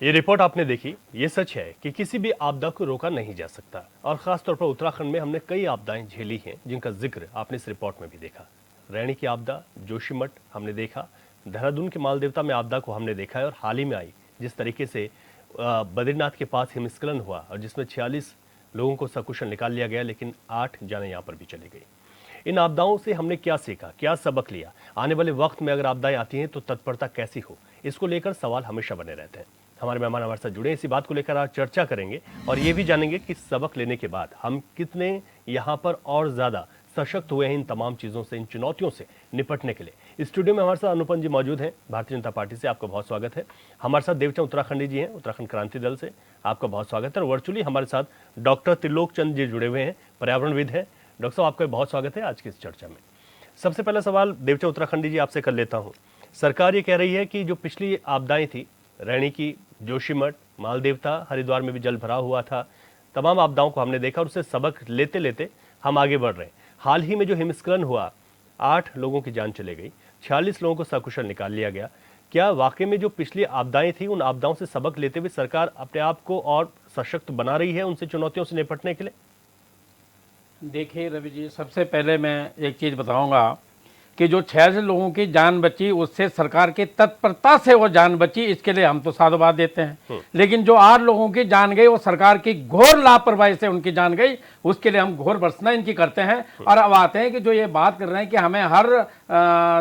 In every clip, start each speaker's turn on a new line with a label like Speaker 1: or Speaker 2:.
Speaker 1: ये रिपोर्ट आपने देखी, ये सच है कि किसी भी आपदा को रोका नहीं जा सकता और खासतौर पर उत्तराखंड में हमने कई आपदाएं झेली हैं जिनका जिक्र आपने इस रिपोर्ट में भी देखा। रैणी की आपदा, जोशीमठ हमने देखा, देहरादून के मालदेवता में आपदा को हमने देखा है और हाल ही में आई जिस तरीके से बद्रीनाथ के पास हिमस्खलन हुआ और जिसमें 46 लोगों को सकुशल निकाल लिया गया, लेकिन 8 जाने यहाँ पर भी चली गई। इन आपदाओं से हमने क्या सीखा, क्या सबक लिया, आने वाले वक्त में अगर आपदाएं आती हैं तो तत्परता कैसी हो, इसको लेकर सवाल हमेशा बने रहते हैं। हमारे मेहमान हमारे साथ जुड़े, इसी बात को लेकर आज चर्चा करेंगे और ये भी जानेंगे कि सबक लेने के बाद हम कितने यहाँ पर और ज्यादा सशक्त हुए हैं इन तमाम चीजों से, इन चुनौतियों से निपटने के लिए। स्टूडियो में हमारे साथ अनुपम जी मौजूद हैं, भारतीय जनता पार्टी से, आपका बहुत स्वागत है। हमारे साथ देवचंद उत्तराखंडी जी हैं, उत्तराखंड क्रांति दल से, आपका बहुत स्वागत है। और वर्चुअली हमारे साथ डॉक्टर त्रिलोक चंद जी जुड़े हुए हैं, पर्यावरणविद हैं। डॉक्टर साहब, आपका बहुत स्वागत है आज की इस चर्चा में। सबसे पहला सवाल देवचंद उत्तराखंडी जी आपसे कर लेता हूँ। सरकार ये कह रही है कि जो पिछली आपदाएं थी, रैणी की, जोशीमठ, मालदेवता, हरिद्वार में भी जल भरा हुआ था, तमाम आपदाओं को हमने देखा और उससे सबक लेते लेते हम आगे बढ़ रहे हैं। हाल ही में जो हिमस्खलन हुआ, 8 लोगों की जान चली गई, 46 लोगों को सकुशल निकाल लिया गया। क्या वाकई में जो पिछली आपदाएं थी, उन आपदाओं से सबक लेते हुए सरकार अपने आप को और सशक्त बना रही है उनसे चुनौतियों से निपटने के लिए?
Speaker 2: देखिए रवि जी, सबसे पहले मैं एक चीज़ बताऊंगा कि जो 46 लोगों की जान बची, उससे सरकार की तत्परता से वो जान बची, इसके लिए हम तो साधुवाद देते हैं। लेकिन जो 8 लोगों की जान गई, वो सरकार की घोर लापरवाही से उनकी जान गई, उसके लिए हम घोर भर्त्सना इनकी करते हैं। और अब आते हैं कि जो ये बात कर रहे हैं कि हमें हर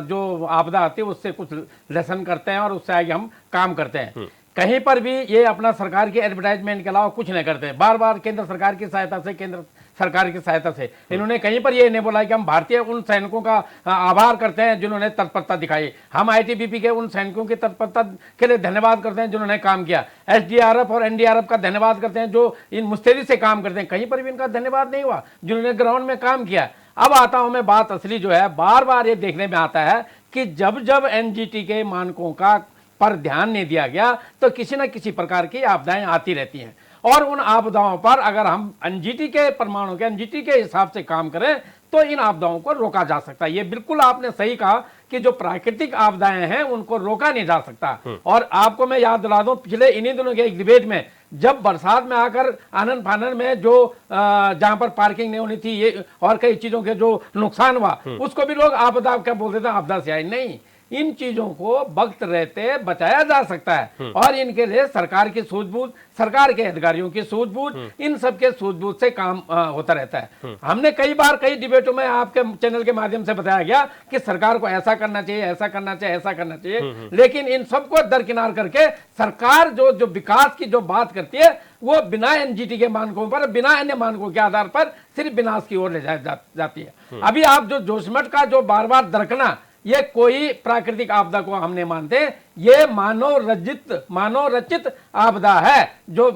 Speaker 2: जो आपदा आती है उससे कुछ लेसन करते हैं और उससे आगे हम काम करते हैं। कहीं पर भी ये अपना सरकार की एडवर्टाइजमेंट के अलावा कुछ नहीं करते हैं। बार बार केंद्र सरकार की सहायता से, केंद्र सरकार की सहायता से इन्होंने कहीं पर ये नहीं बोला कि हम भारतीय उन सैनिकों का आभार करते हैं जिन्होंने तत्परता दिखाई। हम आईटीबीपी के उन सैनिकों की तत्परता के लिए धन्यवाद करते हैं जिन्होंने काम किया। एसडीआरएफ और एनडीआरएफ का धन्यवाद करते हैं जो इन मुस्तैदी से काम करते हैं। कहीं पर भी इनका धन्यवाद नहीं हुआ जिन्होंने ग्राउंड में काम किया। अब आता हूं मैं, बात असली जो है, बार बार ये देखने में आता है कि जब जब एनजीटी के मानकों का पर ध्यान नहीं दिया गया तो किसी न किसी प्रकार की आपदाएं आती रहती हैं। और उन आपदाओं पर अगर हम एनजीटी के परमाणु के एनजीटी के हिसाब से काम करें तो इन आपदाओं को रोका जा सकता है। ये बिल्कुल आपने सही कहा कि जो प्राकृतिक आपदाएं हैं उनको रोका नहीं जा सकता। और आपको मैं याद दिला दूं, पिछले इन्हीं दिनों के एक डिबेट में जब बरसात में आकर आनन फानन में जो जहां पर पार्किंग नहीं होनी थी, ये और कई चीजों के जो नुकसान हुआ, उसको भी लोग आपदा क्या बोलते थे, आपदा से आई। नहीं, इन चीजों को वक्त रहते बचाया जा सकता है और इनके लिए सरकार की सूझबूझ, सरकार के अधिकारियों की सूझबूझ, इन सब के सूझबूझ से काम होता रहता है। हमने कई बार कई डिबेटों में आपके चैनल के माध्यम से बताया गया कि सरकार को ऐसा करना चाहिए, ऐसा करना चाहिए, ऐसा करना चाहिए। लेकिन इन सबको दरकिनार करके सरकार जो विकास की जो बात करती है वो बिना एनजीटी के मानकों पर, बिना अन्य मानकों के आधार पर सिर्फ विनाश की ओर ले जाती है। अभी आप जो जोशीमठ का जो बार बार दरकना, ये कोई प्राकृतिक आपदा को हम नहीं मानते, ये मानव रचित आपदा है जो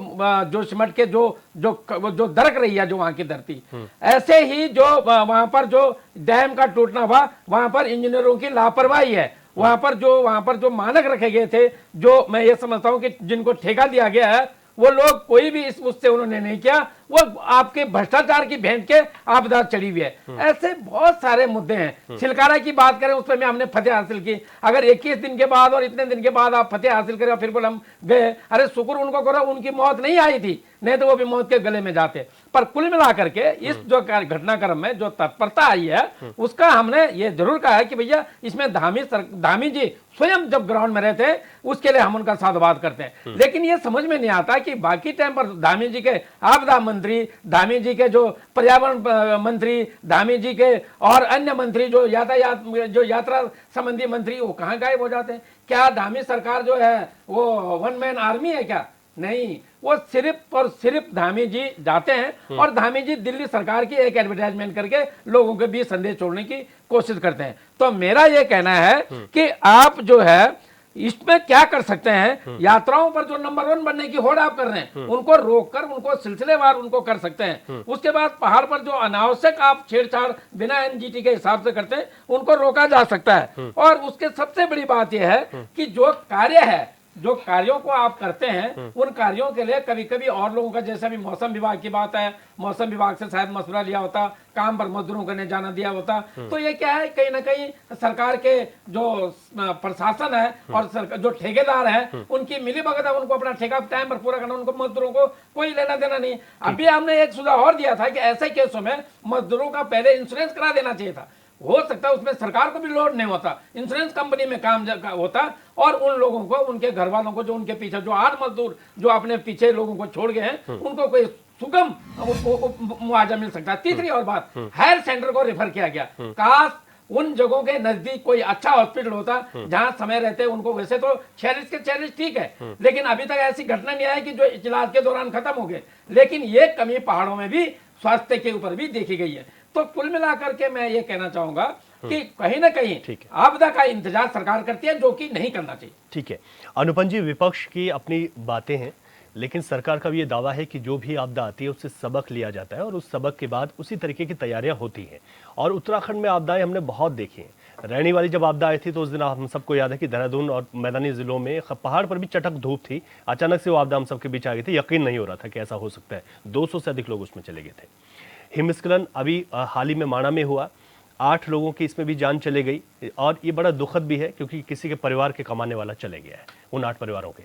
Speaker 2: जोशीमठ के जो दरक रही है, जो वहां की धरती। ऐसे ही जो वहां पर जो डैम का टूटना हुआ, वहां पर इंजीनियरों की लापरवाही है। वहां पर जो मानक रखे गए थे, जो मैं ये समझता हूं कि जिनको ठेका दिया गया है, वो लोग कोई भी इस मुझसे उन्होंने नहीं किया, वो आपके भ्रष्टाचार की भेंट के आपदा चढ़ी हुई है। ऐसे बहुत सारे मुद्दे हैं। छिलकारा की बात करें, उस पर हमने फतेह हासिल की। अगर 21 दिन के बाद और इतने दिन के बाद आप फतेह हासिल करें फिर बोले हम गए, अरे शुक्र उनको करो उनकी मौत नहीं आई थी, नहीं तो वो भी मौत के गले में जाते। पर कुल मिलाकर के इस जो घटनाक्रम में जो तत्परता आई है, उसका हमने ये जरूर कहा है कि भैया इसमें धामी जी स्वयं जब ग्राउंड में रहते हैं उसके लिए हम उनका साधुवाद करते हैं। लेकिन ये समझ में नहीं आता कि बाकी टाइम पर धामी जी के आपदा मंत्री, धामी जी के जो पर्यावरण मंत्री, धामी जी के और अन्य मंत्री जो यात्रा संबंधी मंत्री, वो कहाँ गायब हो जाते हैं? क्या धामी सरकार जो है वो वन मैन आर्मी है क्या? नहीं, वो सिर्फ और सिर्फ धामी जी जाते हैं और धामी जी दिल्ली सरकार की एक एडवर्टाइजमेंट करके लोगों के बीच संदेश छोड़ने की कोशिश करते हैं। तो मेरा ये कहना है कि आप जो है इसमें क्या कर सकते हैं, यात्राओं पर जो नंबर 1 बनने की होड़ आप कर रहे हैं, उनको रोककर उनको सिलसिलेवार उनको कर सकते हैं। उसके बाद पहाड़ पर जो अनावश्यक आप छेड़छाड़ बिना एनजीटी के हिसाब से करते हैं, उनको रोका जा सकता है। और उसके सबसे बड़ी बात यह है कि जो कार्य है जो कार्यों को आप करते हैं उन कार्यों के लिए कभी कभी और लोगों का, जैसे अभी मौसम विभाग की बात है, मौसम विभाग से शायद मशवरा लिया होता, काम पर मजदूरों को नहीं जाना दिया होता। तो ये क्या है, कहीं ना कहीं सरकार के जो प्रशासन है और जो ठेकेदार है उनकी मिली भगत है, उनको अपना ठेका टाइम पर पूरा करना, उनको मजदूरों को कोई लेना देना नहीं। अभी हमने एक सुझाव और दिया था कि ऐसे केसों में मजदूरों का पहले इंश्योरेंस करा देना चाहिए था। हो सकता है उसमें सरकार को भी लोड नहीं होता, इंश्योरेंस कंपनी में काम होता, और उन लोगों को, उनके घर वालों को, जो उनके पीछे जो 8 मजदूर जो अपने पीछे लोगों को छोड़ गए हैं, उनको कोई सुगम मुआवजा मिल सकता है। तीसरी और बात, हेल्थ सेंटर को रेफर किया गया, काश उन जगहों के नजदीक कोई अच्छा हॉस्पिटल होता जहां समय रहते उनको। वैसे तो 46 के 46 ठीक है, लेकिन अभी तक ऐसी घटना नहीं आई कि जो इलाज के दौरान खत्म हो गए, लेकिन ये कमी पहाड़ों में भी स्वास्थ्य के ऊपर भी देखी गई है। तो कुल मिलाकर के मैं ये कहना चाहूंगा कि कहीं ना कहीं आपदा का इंतजार सरकार करती है, जो कि नहीं करना चाहिए।
Speaker 1: ठीक है अनुपम जी, विपक्ष की अपनी बातें हैं, लेकिन सरकार का भी ये दावा है कि जो भी आपदा आती है उससे सबक लिया जाता है और उस सबक के बाद उसी तरीके की तैयारियां होती हैं। और उत्तराखंड में आपदाएं हमने बहुत देखी हैं। रैनी वाली जब आपदा आई थी तो उस दिन हम सबको याद है कि देहरादून और मैदानी जिलों में पहाड़ पर भी चटक धूप थी, अचानक से वो आपदा हम सबके बीच आ गई थी, यकीन नहीं हो रहा था कि ऐसा हो सकता है। 200 से अधिक लोग उसमें चले गए थे। हिमस्खलन अभी हाल ही में माणा में हुआ, 8 लोगों की इसमें भी जान चले गई, और ये बड़ा दुखद भी है क्योंकि किसी के परिवार के कमाने वाला चले गया है, उन 8 परिवारों के।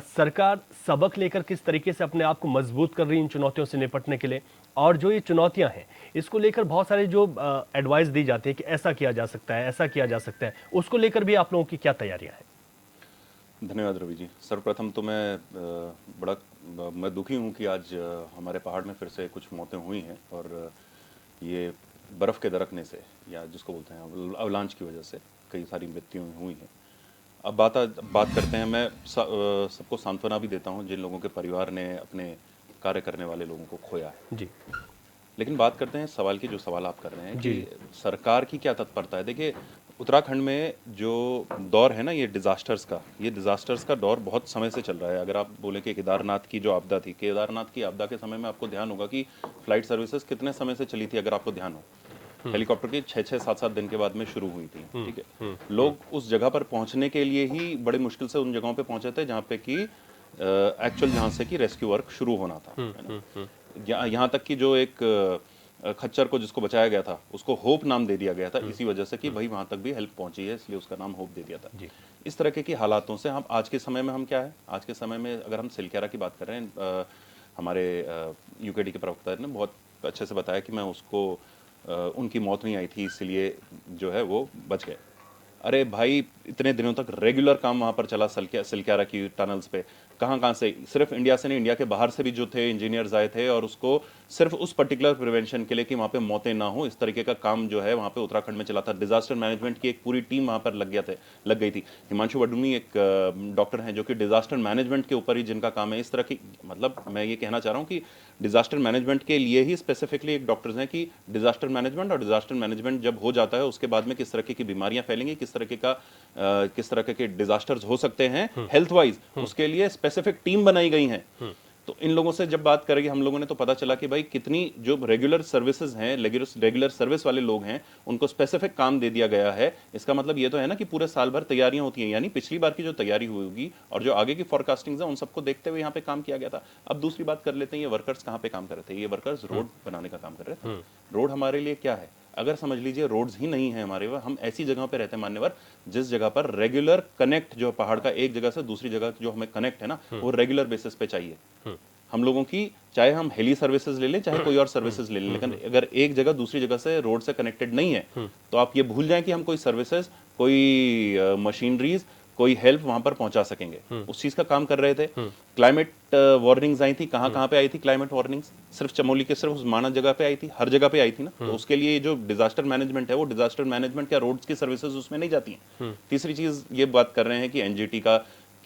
Speaker 1: सरकार सबक लेकर किस तरीके से अपने आप को मजबूत कर रही इन चुनौतियों से निपटने के लिए, और जो ये चुनौतियां हैं इसको लेकर बहुत सारे जो एडवाइस दी जाती है कि ऐसा किया जा सकता है, ऐसा किया जा सकता है, उसको लेकर भी आप लोगों की क्या तैयारियां हैं?
Speaker 3: धन्यवाद रवि जी। सर्वप्रथम तो मैं दुखी हूँ कि आज हमारे पहाड़ में फिर से कुछ मौतें हुई हैं, और ये बर्फ़ के दरकने से, या जिसको बोलते हैं अवलांच की वजह से कई सारी मृत्युएं हुई हैं। अब बात करते हैं, मैं सबको सांत्वना भी देता हूँ जिन लोगों के परिवार ने अपने कार्य करने वाले लोगों को खोया है
Speaker 1: जी।
Speaker 3: लेकिन बात करते हैं सवाल की, जो सवाल आप कर रहे हैं कि सरकार की क्या तत्परता है। देखिए, उत्तराखंड में जो दौर है ना, ये डिजास्टर्स का दौर बहुत समय से चल रहा है। अगर आप बोले कि केदारनाथ की जो आपदा थी, केदारनाथ की आपदा के समय में आपको ध्यान होगा कि फ्लाइट सर्विसेज कितने समय से चली थी, अगर आपको ध्यान हो। हेलीकॉप्टर की 6-6, 7-7 दिन के बाद में शुरू हुई थी। ठीक है, लोग उस जगह पर पहुंचने के लिए ही बड़ी मुश्किल से उन जगहों पे पहुंचे थे जहाँ पे कि एक्चुअल जहाँ से कि रेस्क्यू वर्क शुरू होना था। यहाँ तक कि जो एक खच्चर को जिसको बचाया गया था उसको होप नाम दे दिया गया था, इसी वजह से कि भाई वहां तक भी हेल्प पहुंची है, इसलिए उसका नाम होप दे दिया था। इस तरह के हालातों से हम आज के समय में हम क्या है, आज के समय में अगर हम सिलक्यारा की बात कर रहे हैं, हमारे यूकेडी के प्रवक्ता ने बहुत अच्छे से बताया कि मैं उसको उनकी मौत नहीं आई थी इसलिए जो है वो बच गए। अरे भाई, इतने दिनों तक रेगुलर काम वहाँ पर चला सिलक्यारा की टनल्स पे, कहाँ से, सिर्फ इंडिया से नहीं, इंडिया के बाहर से भी जो थे इंजीनियर्स आए थे, और उसको सिर्फ उस पर्टिकुलर प्रिवेंशन के लिए कि वहाँ पे मौतें ना हो, इस तरीके का काम जो है वहाँ पे उत्तराखंड में चला था। डिजास्टर मैनेजमेंट की एक पूरी टीम वहाँ पर लग गई थी। हिमांशु वडूनी एक डॉक्टर हैं जो कि डिजास्टर मैनेजमेंट के ऊपर ही जिनका काम है। इस तरह की, मतलब मैं ये कहना चाह रहा हूँ कि डिजास्टर मैनेजमेंट के लिए ही स्पेसिफिकली एक डॉक्टर्स हैं कि डिजास्टर मैनेजमेंट, और डिजास्टर मैनेजमेंट जब हो जाता है उसके बाद में किस तरह की बीमारियां फैलेंगी, किस तरह के डिजास्टर्स हो सकते हैं हेल्थ वाइज, उसके लिए स्पेसिफिक टीम बनाई गई हैं। तो इन लोगों से जब बात करेंगे हम लोगों ने, तो पता चला कि भाई कितनी जो रेगुलर सर्विसेज हैं, रेगुलर सर्विस वाले लोग हैं, उनको स्पेसिफिक काम दे दिया गया है। इसका मतलब ये तो है ना कि पूरे साल भर तैयारियां होती हैं, यानी पिछली बार की जो तैयारी हुई होगी और जो आगे की फोरकास्टिंग है उन सबको देखते हुए यहाँ पे काम किया गया था। अब दूसरी बात कर लेते हैं, ये वर्कर्स कहाँ पे काम कर रहे थे? ये वर्कर्स रोड बनाने का काम कर रहे थे। रोड हमारे लिए क्या है? अगर समझ लीजिए रोड्स ही नहीं है हमारे वहाँ, हम ऐसी जगह पे रहते हैं मान्यवर जिस जगह पर रेगुलर कनेक्ट, जो पहाड़ का एक जगह से दूसरी जगह जो हमें कनेक्ट है ना, वो रेगुलर बेसिस पे चाहिए हम लोगों की। चाहे हम हेली सर्विसेज ले लें, चाहे कोई और सर्विसेज ले लें, लेकिन अगर एक जगह दूसरी जगह से रोड से कनेक्टेड नहीं है तो आप ये भूल जाएं कि हम कोई सर्विसेज, कोई मशीनरीज, कोई हेल्प वहां पर पहुंचा सकेंगे। उस चीज का काम कर रहे थे। क्लाइमेट वार्निंग्स आई थी, कहां पे आई थी क्लाइमेट वार्निंग्स? सिर्फ चमोली के सिर्फ उस माना जगह पे आई थी? हर जगह पे आई थी ना। तो उसके लिए जो डिजास्टर मैनेजमेंट है, वो डिजास्टर मैनेजमेंट क्या रोड्स की सर्विसेज उसमें नहीं जाती हैं। तीसरी चीज ये बात कर रहे हैं कि एनजीटी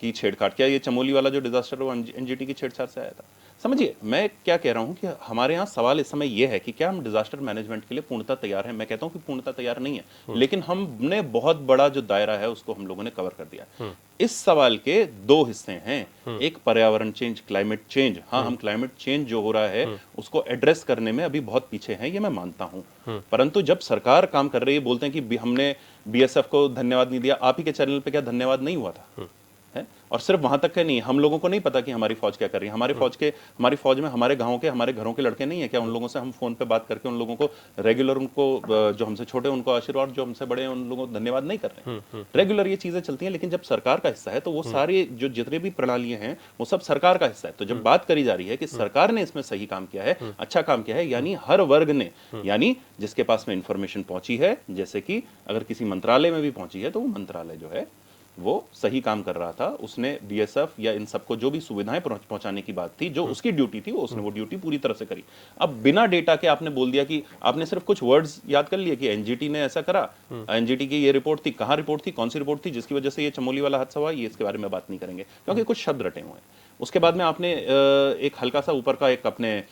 Speaker 3: की छेड़छाड़, क्या ये चमोली वाला जो डिजास्टर वो एनजीटी की छेड़छाड़ से आया था? समझिए मैं क्या कह रहा हूं कि हमारे यहाँ सवाल इस समय यह है कि क्या हम डिजास्टर मैनेजमेंट के लिए पूर्णतः तैयार हैं? मैं कहता हूं कि पूर्णतः तैयार नहीं है, लेकिन हमने बहुत बड़ा जो दायरा है उसको हम लोगों ने कवर कर दिया। इस सवाल के दो हिस्से हैं, एक पर्यावरण चेंज, क्लाइमेट चेंज। हाँ, हम क्लाइमेट चेंज जो हो रहा है उसको एड्रेस करने में अभी बहुत पीछे हैं, ये मैं मानता हूं। परंतु जब सरकार काम कर रही है, बोलते हैं कि हमने बीएसएफ को धन्यवाद नहीं दिया। आप ही के चैनल पे क्या धन्यवाद नहीं हुआ था? है? और सिर्फ वहां तक का नहीं, हम लोगों को नहीं पता कि हमारी फौज क्या कर रही है। हमारी फौज में हमारे गांव के, हमारे घरों के लड़के नहीं है क्या? उन लोगों से हम फोन पे बात करके उन लोगों को रेगुलर, उनको जो हमसे छोटे उनको आशीर्वाद, जो हमसे बड़े हैं उन लोगों को धन्यवाद नहीं कर रहे हैं। रेगुलर ये चीजें चलती हैं। लेकिन जब सरकार का हिस्सा है तो वो सारे जो जितने भी प्रणालियां हैं वो सब सरकार का हिस्सा है। तो जब बात करी जा रही है कि सरकार ने इसमें सही काम किया है, अच्छा काम किया है, यानी हर वर्ग ने, यानी जिसके पास में इंफॉर्मेशन पहुंची है, जैसे कि अगर किसी मंत्रालय में भी पहुंची है तो वो मंत्रालय जो है वो सही काम कर रहा था। उसने बीएसएफ या इन सबको जो भी सुविधाएं पहुंचाने की बात थी, जो उसकी ड्यूटी थी, उसने वो ड्यूटी पूरी तरह से करी। अब बिना डेटा के आपने बोल दिया कि आपने सिर्फ कुछ वर्ड्स याद कर लिए कि एनजीटी ने ऐसा करा, एनजीटी की ये रिपोर्ट थी, कहां रिपोर्ट थी, कौन सी रिपोर्ट थी जिसकी वजह से ये चमोली वाला हादसा हुआ, ये इसके बारे में बात नहीं करेंगे क्योंकि कुछ शब्द रटे हुए हैं। उसके बाद में आपने एक हल्का सा ऊपर का एक अपने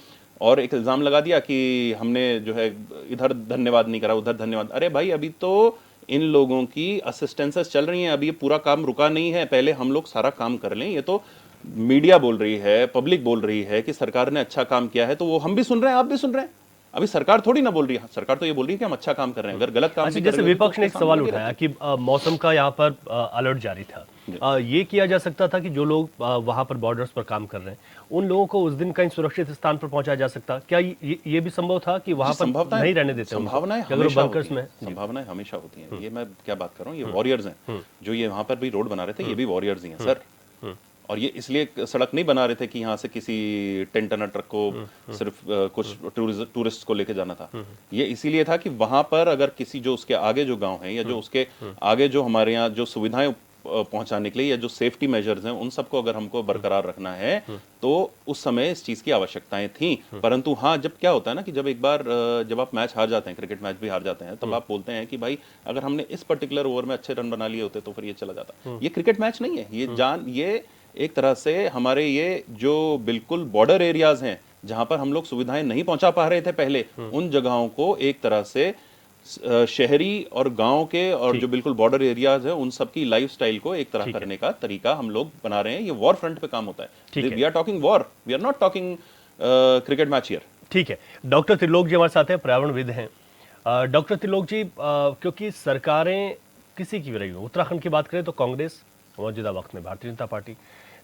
Speaker 3: और एक इल्जाम लगा दिया कि हमने जो है इधर धन्यवाद नहीं करा, उधर धन्यवाद। अरे भाई, अभी तो इन लोगों की असिस्टेंसेस चल रही हैं, अभी ये पूरा काम रुका नहीं है। पहले हम लोग सारा काम कर लें। ये तो मीडिया बोल रही है, पब्लिक बोल रही है कि सरकार ने अच्छा काम किया है, तो वो हम भी सुन रहे हैं, आप भी सुन रहे हैं। अभी सरकार थोड़ी ना बोल रही है, सरकार तो ये बोल रही है कि हम अच्छा काम कर रहे हैं। अगर गलत काम
Speaker 1: अच्छा, जैसे विपक्ष ने एक सवाल उठाया कि मौसम का यहाँ पर अलर्ट जारी था, ये किया जा सकता था कि जो लोग वहां पर बॉर्डर्स पर काम कर रहे हैं उन लोगों को उस दिन कहीं सुरक्षित स्थान पर पहुंचाया जा सकता? क्या ये भी संभव था कि वहां पर नहीं रहने देते?
Speaker 3: संभावनाएं हमेशा होती हैं, संभावनाएं हमेशा होती हैं। ये मैं क्या बात कर रहा हूँ, ये वॉरियर्स हैं जो ये वहां पर भी रोड बना रहे थे, ये भी वॉरियर्स ही हैं सर। और ये इसलिए सड़क नहीं बना रहे थे कि यहाँ से किसी 10 टनर ट्रक को सिर्फ कुछ टूरिस्ट को लेके जाना था। ये इसीलिए था कि वहां पर अगर किसी जो उसके आगे जो गांव हैं या जो उसके आगे जो हमारे यहाँ जो सुविधाएं पहुंचाने के लिए या जो सेफ्टी मेजर्स हैं उन सबको अगर हमको बरकरार रखना है तो उस समय इस चीज की आवश्यकताएं थी। परंतु हाँ, जब क्या होता है ना कि जब एक बार जब आप मैच हार जाते हैं, क्रिकेट मैच भी हार जाते हैं, तब आप बोलते हैं कि भाई अगर हमने इस पर्टिकुलर ओवर में अच्छे रन बना लिए होते तो फिर ये चला जाता। ये क्रिकेट मैच नहीं है, ये एक तरह से हमारे ये जो बिल्कुल बॉर्डर एरियाज हैं जहां पर हम लोग सुविधाएं नहीं पहुंचा पा रहे थे पहले, उन जगहों को एक तरह से शहरी और गांव के और जो बिल्कुल बॉर्डर एरियाज है उन सब की लाइफस्टाइल को एक तरह करने का तरीका हम लोग बना रहे हैं। ये वॉर फ्रंट पे काम होता है। We are talking war, we are not talking cricket match here.
Speaker 1: ठीक है, डॉक्टर त्रिलोक जी हमारे साथ हैं, पर्यावरणविद हैं। डॉक्टर त्रिलोक जी, क्योंकि सरकारें किसी की भी रही हो, उत्तराखंड की बात करें तो कांग्रेस, मौजूदा वक्त में भारतीय जनता पार्टी,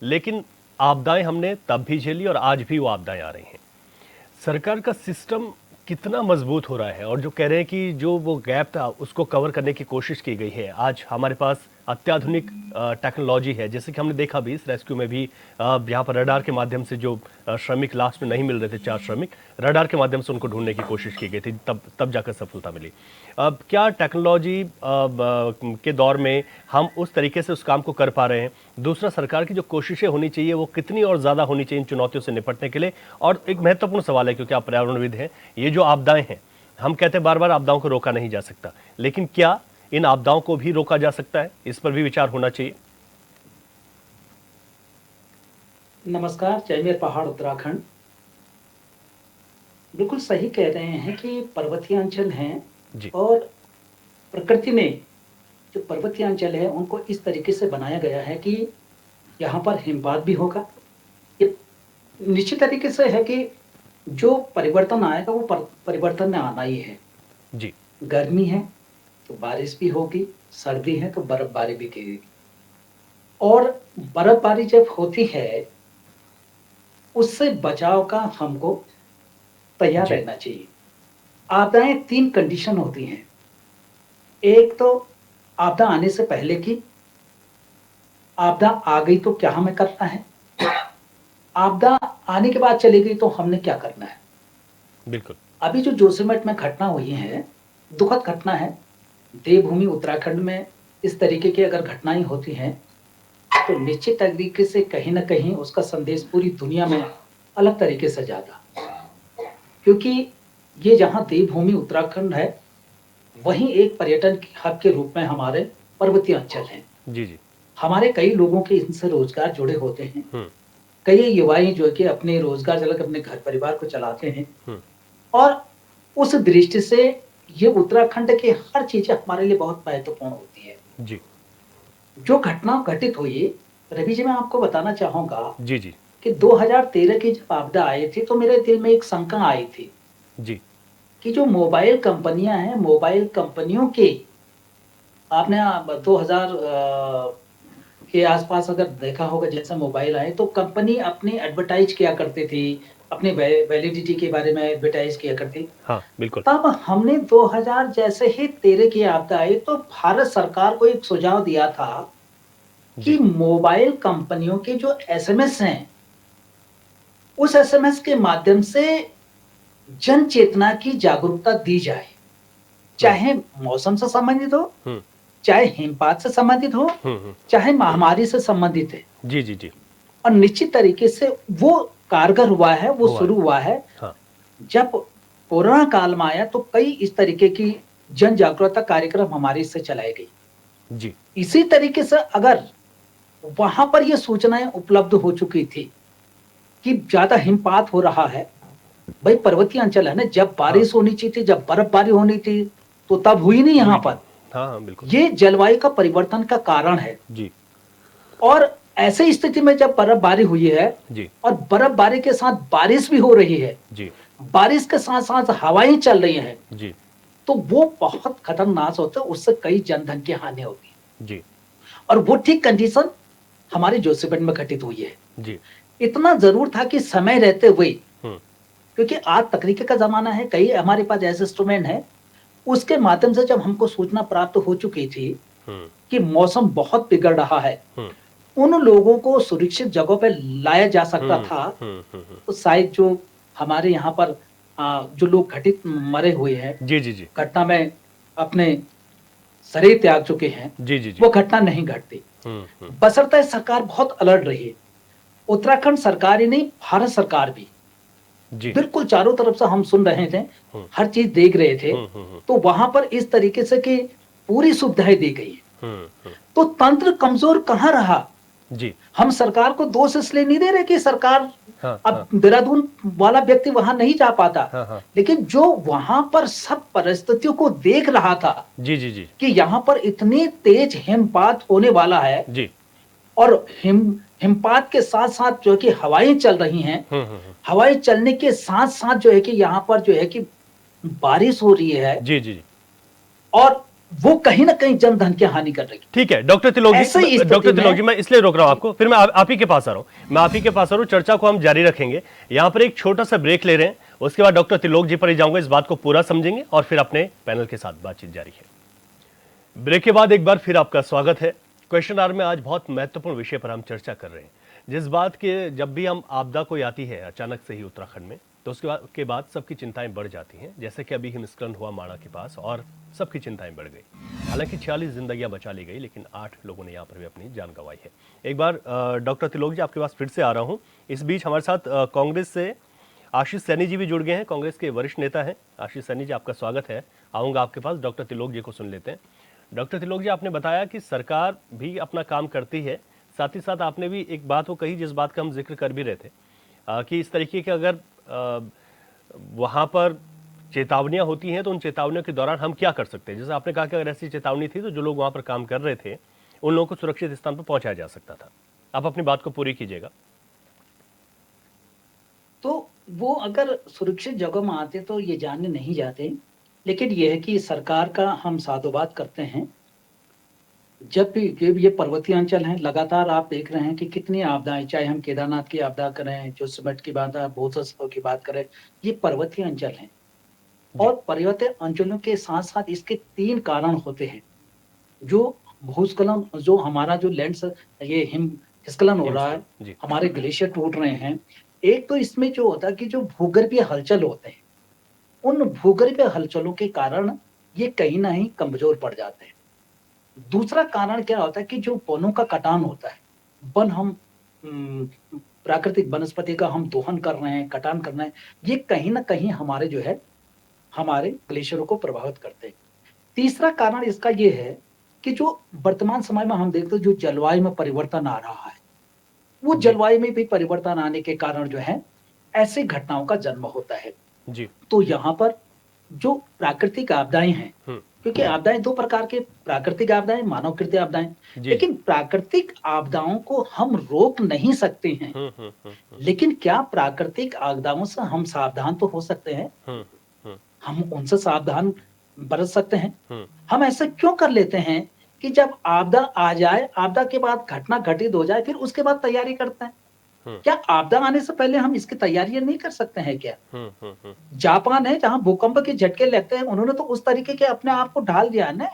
Speaker 1: लेकिन आपदाएं हमने तब भी झेली और आज भी वो आपदाएं आ रही हैं। सरकार का सिस्टम कितना मजबूत हो रहा है? और जो कह रहे हैं कि जो वो गैप था उसको कवर करने की कोशिश की गई है, आज हमारे पास अत्याधुनिक टेक्नोलॉजी है, जैसे कि हमने देखा भी इस रेस्क्यू में भी, यहाँ पर रडार के माध्यम से जो श्रमिक लास्ट में नहीं मिल रहे थे, 4 श्रमिक, रडार के माध्यम से उनको ढूंढने की कोशिश की गई थी, तब जाकर सफलता मिली। अब क्या टेक्नोलॉजी के दौर में हम उस तरीके से उस काम को कर पा रहे हैं? दूसरा, सरकार की जो कोशिशें होनी चाहिए वो कितनी और ज़्यादा होनी चाहिए इन चुनौतियों से निपटने के लिए? और एक महत्वपूर्ण सवाल है, क्योंकि आप पर्यावरणविद हैं, ये जो आपदाएं हैं, हम कहते हैं बार बार आपदाओं को रोका नहीं जा सकता, लेकिन क्या इन आपदाओं को भी रोका जा सकता है? इस पर भी विचार होना चाहिए।
Speaker 4: नमस्कार, जयमेर पहाड़ उत्तराखंड। बिल्कुल सही कह रहे हैं कि पर्वतीय अंचल हैं और प्रकृति ने जो पर्वतीय अंचल है उनको इस तरीके से बनाया गया है कि यहाँ पर हिमपात भी होगा। ये निश्चित तरीके से है कि जो परिवर्तन आएगा वो परिवर्तन में आना ही है
Speaker 1: जी।
Speaker 4: गर्मी है तो बारिश भी होगी, सर्दी है तो बर्फबारी भी गिरेगी। और बर्फबारी जब होती है उससे बचाव का हमको तैयार रहना चाहिए। आपदाएं 3 कंडीशन होती हैं। एक तो आपदा आने से पहले की, आपदा आ गई तो क्या हमें करना है, आपदा आने के बाद चली गई तो हमने क्या करना है।
Speaker 1: बिल्कुल।
Speaker 4: अभी जो जोशीमठ में घटना हुई है, दुखद घटना है। देवभूमि उत्तराखंड में इस तरीके की अगर घटनाएं होती हैं तो निश्चित तरीके से कहीं ना कहीं उसका संदेश पूरी दुनिया में अलग तरीके से जाता, क्योंकि ये जहाँ देवभूमि उत्तराखंड है वहीं एक पर्यटन हब के रूप में हमारे पर्वतीय अंचल हैं।
Speaker 1: जी जी।
Speaker 4: हमारे कई लोगों के इनसे रोजगार जुड़े होते हैं। कई युवाएं जो कि अपने रोजगार चलाकर अपने घर परिवार को चलाते हैं। और उस दृष्टि से ये उत्तराखंड की हर चीजें हमारे लिए बहुत महत्वपूर्ण होती है।
Speaker 1: जी।
Speaker 4: जो घटना घटित हुई, रवि जी, मैं आपको बताना चाहूंगा
Speaker 1: जी जी
Speaker 4: कि 2013 की जब आपदा आई थी तो मेरे दिल में एक शंका आई थी
Speaker 1: जी
Speaker 4: कि जो मोबाइल कंपनियां हैं, मोबाइल कंपनियों के आपने के आसपास अगर देखा होगा, जैसे मोबाइल आए तो कंपनी अपनी एडवर्टाइज किया करती थी, अपनी वैलिडिटी के बारे में एडवर्टाइज किया करती।
Speaker 1: हाँ बिल्कुल।
Speaker 4: तब हमने 2000 जैसे ही 13 की आपदा आई तो भारत सरकार को एक सुझाव दिया था कि
Speaker 1: जी
Speaker 4: मोबाइल कंपनियों के जो एसएमएस हैं, उस एसएमएस के माध्यम से जन चेतना की जागरूकता दी जाए, चाहे मौसम से संबंधित हो,
Speaker 1: हम्म
Speaker 4: चाहे हिमपात से संबंधित हो,
Speaker 1: हम्म।
Speaker 4: चाहे महामारी से संबंधित है।
Speaker 1: जी जी जी।
Speaker 4: और निश्चित तरीके से वो कारगर हुआ है, वो
Speaker 1: हुआ है।
Speaker 4: शुरू हुआ है।
Speaker 1: हाँ
Speaker 4: जब कोरोना काल में आया तो कई इस तरीके की जन जागरूकता कार्यक्रम हमारे इससे चलाए गई।
Speaker 1: जी
Speaker 4: इसी तरीके से अगर वहां पर ये सूचनाएं उपलब्ध हो चुकी थी कि ज्यादा हिमपात हो रहा है, भाई पर्वतीय अंचल है ना, जब बारिश होनी चाहिए थी, जब बर्फबारी होनी थी, तो तब हुई नहीं यहाँ पर।
Speaker 1: हाँ हाँ बिल्कुल।
Speaker 4: ये जलवायु का परिवर्तन का कारण है।
Speaker 1: जी
Speaker 4: और ऐसे स्थिति में जब बर्फबारी हुई है
Speaker 1: जी
Speaker 4: और बर्फबारी के साथ बारिश भी हो रही है,
Speaker 1: जी
Speaker 4: बारिश के साथ साथ हवाएं चल रही हैं,
Speaker 1: जी
Speaker 4: तो वो बहुत खतरनाक होता है, उससे कई जनधन की हानि होती है।
Speaker 1: जी
Speaker 4: और वो ठीक कंडीशन हमारे जोशीमठ में घटित हुई है।
Speaker 1: जी।
Speaker 4: इतना जरूर था कि समय रहते हुए,
Speaker 1: हम्म
Speaker 4: क्योंकि आज तकनीकी का जमाना है, कई हमारे पास ऐसे इंस्ट्रूमेंट है, उसके माध्यम से जब हमको सूचना प्राप्त हो चुकी थी
Speaker 1: हम्म
Speaker 4: कि मौसम बहुत बिगड़ रहा है,
Speaker 1: हम्म
Speaker 4: उन लोगों को सुरक्षित जगहों पर लाया जा सकता था। तो शायद जो हमारे यहाँ पर जो लोग घटित मरे हुए हैं,
Speaker 1: जी जी जी
Speaker 4: घटना में अपने शरीर त्याग चुके हैं,
Speaker 1: जी जी जी।
Speaker 4: वो घटना नहीं घटती। बशर्ते सरकार बहुत अलर्ट रही है। उत्तराखंड सरकार ही नहीं, भारत सरकार भी
Speaker 1: जी
Speaker 4: बिल्कुल चारों तरफ से हम सुन रहे थे, हर चीज देख रहे थे। तो वहां पर इस तरीके से कि पूरी सुविधाएं दी गई है। तो तंत्र कमजोर कहाँ रहा?
Speaker 1: जी
Speaker 4: हम सरकार को दोष इसलिए नहीं दे रहे कि सरकार
Speaker 1: हाँ
Speaker 4: अब देहरादून वाला व्यक्ति वहां नहीं जा पाता,
Speaker 1: हाँ
Speaker 4: लेकिन जो वहां पर सब परिस्थितियों को देख रहा था
Speaker 1: जी जी जी
Speaker 4: कि यहाँ पर इतनी तेज हिमपात होने वाला है
Speaker 1: जी।
Speaker 4: और हिमपात के साथ साथ जो है कि हवाएं चल रही हैं, हवाएं चलने के साथ साथ जो है कि यहाँ पर जो है कि बारिश हो रही है,
Speaker 1: जी जी जी।
Speaker 4: और वो कहीं ना कहीं जनधन की हानि कर रही है।
Speaker 1: ठीक है डॉक्टर तिलोक
Speaker 4: ऐसे ही
Speaker 1: जी,
Speaker 4: स्थिति
Speaker 1: डॉक्टर तिलोक
Speaker 4: में-
Speaker 1: जी मैं इसलिए रोक रहा हूं आपको, फिर मैं आप ही के पास आ रहा हूं, मैं आप ही के पास आ रहा हूं, चर्चा को हम जारी रखेंगे। यहां पर एक छोटा सा ब्रेक ले रहे हैं, उसके बाद डॉक्टर तिलोक जी पर ही जाऊंगा, इस बात को पूरा समझेंगे और फिर अपने पैनल के साथ बातचीत जारी है। ब्रेक के बाद एक बार फिर आपका स्वागत है। क्वेश्चन आवर में आज बहुत महत्वपूर्ण विषय पर हम चर्चा कर रहे हैं, जिस बात के जब भी हम आपदा कोई आती है अचानक से ही उत्तराखंड में, तो उसके बाद सबकी चिंताएं बढ़ जाती हैं, जैसे कि अभी हिमस्खलन हुआ माणा के पास और सबकी चिंताएं बढ़ गई। हालांकि 46 जिंदगियां बचा ली गई, लेकिन 8 लोगों ने यहाँ पर भी अपनी जान गंवाई है। एक बार डॉक्टर तिलोक जी आपके पास फिर से आ रहा हूँ। इस बीच हमारे साथ कांग्रेस से आशीष सैनी जी भी जुड़ गए हैं, कांग्रेस के वरिष्ठ नेता हैं। आशीष सैनी जी आपका स्वागत है, आऊँगा आपके पास। डॉक्टर तिलोक जी को सुन लेते हैं। डॉक्टर तिलोक जी, आपने बताया कि सरकार भी अपना काम करती है, साथ ही साथ आपने भी एक बात वो कही जिस बात का हम जिक्र कर भी रहे थे कि इस तरीके के अगर वहाँ पर चेतावनियां होती हैं तो उन चेतावनियों के दौरान हम क्या कर सकते हैं। जैसे आपने कहा कि अगर ऐसी चेतावनी थी तो जो लोग वहाँ पर काम कर रहे थे उन लोगों को सुरक्षित स्थान पर पहुंचाया जा सकता था। आप अपनी बात को पूरी कीजिएगा।
Speaker 4: तो वो अगर सुरक्षित जगह में आते तो ये जानने नहीं जाते, लेकिन ये है कि सरकार का हम साधुवाद करते हैं। जब भी ये पर्वतीय अंचल है, लगातार आप देख रहे हैं कि कितनी आपदाएं, चाहे हम केदारनाथ की आपदा करें, जोशीमठ की बात, बोधोत्सव की बात करें, ये पर्वतीय अंचल है। और पर्वतीय अंचलों के साथ साथ इसके 3 कारण होते हैं। जो भूस्खलन, जो हमारा जो ये हिमस्खलन हो रहा
Speaker 1: जी।
Speaker 4: है, हमारे ग्लेशियर टूट रहे हैं। एक तो इसमें जो होता है कि जो भूगर्भीय हलचल होते हैं, उन भूगर्भीय हलचलों के कारण ये कहीं ना कहीं कमजोर पड़ जाते हैं। दूसरा कारण क्या होता है कि जो वनों का कटान होता है, वन हम प्राकृतिक वनस्पति का हम दोहन कर रहे हैं, कटान कर रहे हैं, ये कहीं ना कहीं हमारे जो है हमारे ग्लेशियरों को प्रभावित करते हैं। तीसरा कारण इसका ये है कि जो वर्तमान समय में हम देखते हैं जो जलवायु में परिवर्तन आ रहा है, वो जलवायु में भी परिवर्तन आने के कारण जो है ऐसी घटनाओं का जन्म होता है।
Speaker 1: जी।
Speaker 4: तो यहाँ पर जो प्राकृतिक आपदाएं हैं, क्योंकि आपदाएं 2 प्रकार के, प्राकृतिक आपदाएं, मानवकृत आपदाएं, लेकिन प्राकृतिक आपदाओं को हम रोक नहीं सकते हैं। लेकिन क्या प्राकृतिक आपदाओं से हम सावधान तो हो सकते हैं? हम उनसे सावधान बरत सकते हैं। हम ऐसा क्यों कर लेते हैं कि जब आपदा आ जाए, आपदा के बाद घटना घटित हो जाए, फिर उसके बाद तैयारी करते हैं। क्या आपदा आने से पहले हम इसकी तैयारियां नहीं कर सकते हैं क्या? जापान है जहां भूकंप के झटके लगते हैं, उन्होंने तो उस तरीके के अपने आप को ढाल दिया है ना,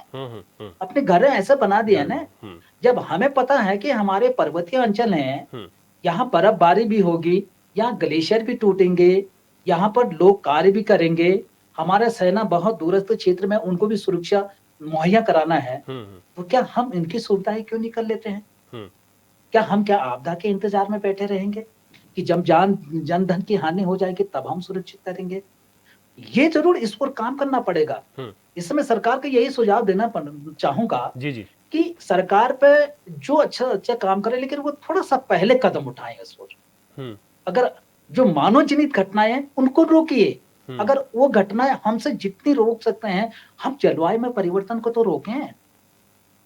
Speaker 4: अपने घर ऐसे बना दिया है ना। जब हमें पता है कि हमारे पर्वतीय अंचल हैं, यहाँ बर्फबारी भी होगी, यहाँ ग्लेशियर भी टूटेंगे, यहाँ पर लोग कार्य भी करेंगे, हमारा सेना बहुत दूरस्थ क्षेत्र में उनको भी सुरक्षा मुहैया कराना है, तो क्या हम इनकी सुविधाएं क्यों नहीं कर लेते हैं? क्या आपदा के इंतजार में बैठे रहेंगे कि जब जन धन की हानि हो जाएगी तब हम सुरक्षित करेंगे? ये जरूर इस पर काम करना पड़ेगा। इसमें सरकार को यही सुझाव देना चाहूंगा
Speaker 1: जी जी।
Speaker 4: कि सरकार पे जो अच्छा काम करे, लेकिन वो थोड़ा सा पहले कदम उठाए इस पर। अगर जो मानव जनित घटनाएं हैं उनको रोकिए, अगर वो घटनाएं हमसे जितनी रोक सकते हैं, हम जलवायु में परिवर्तन को तो रोकें।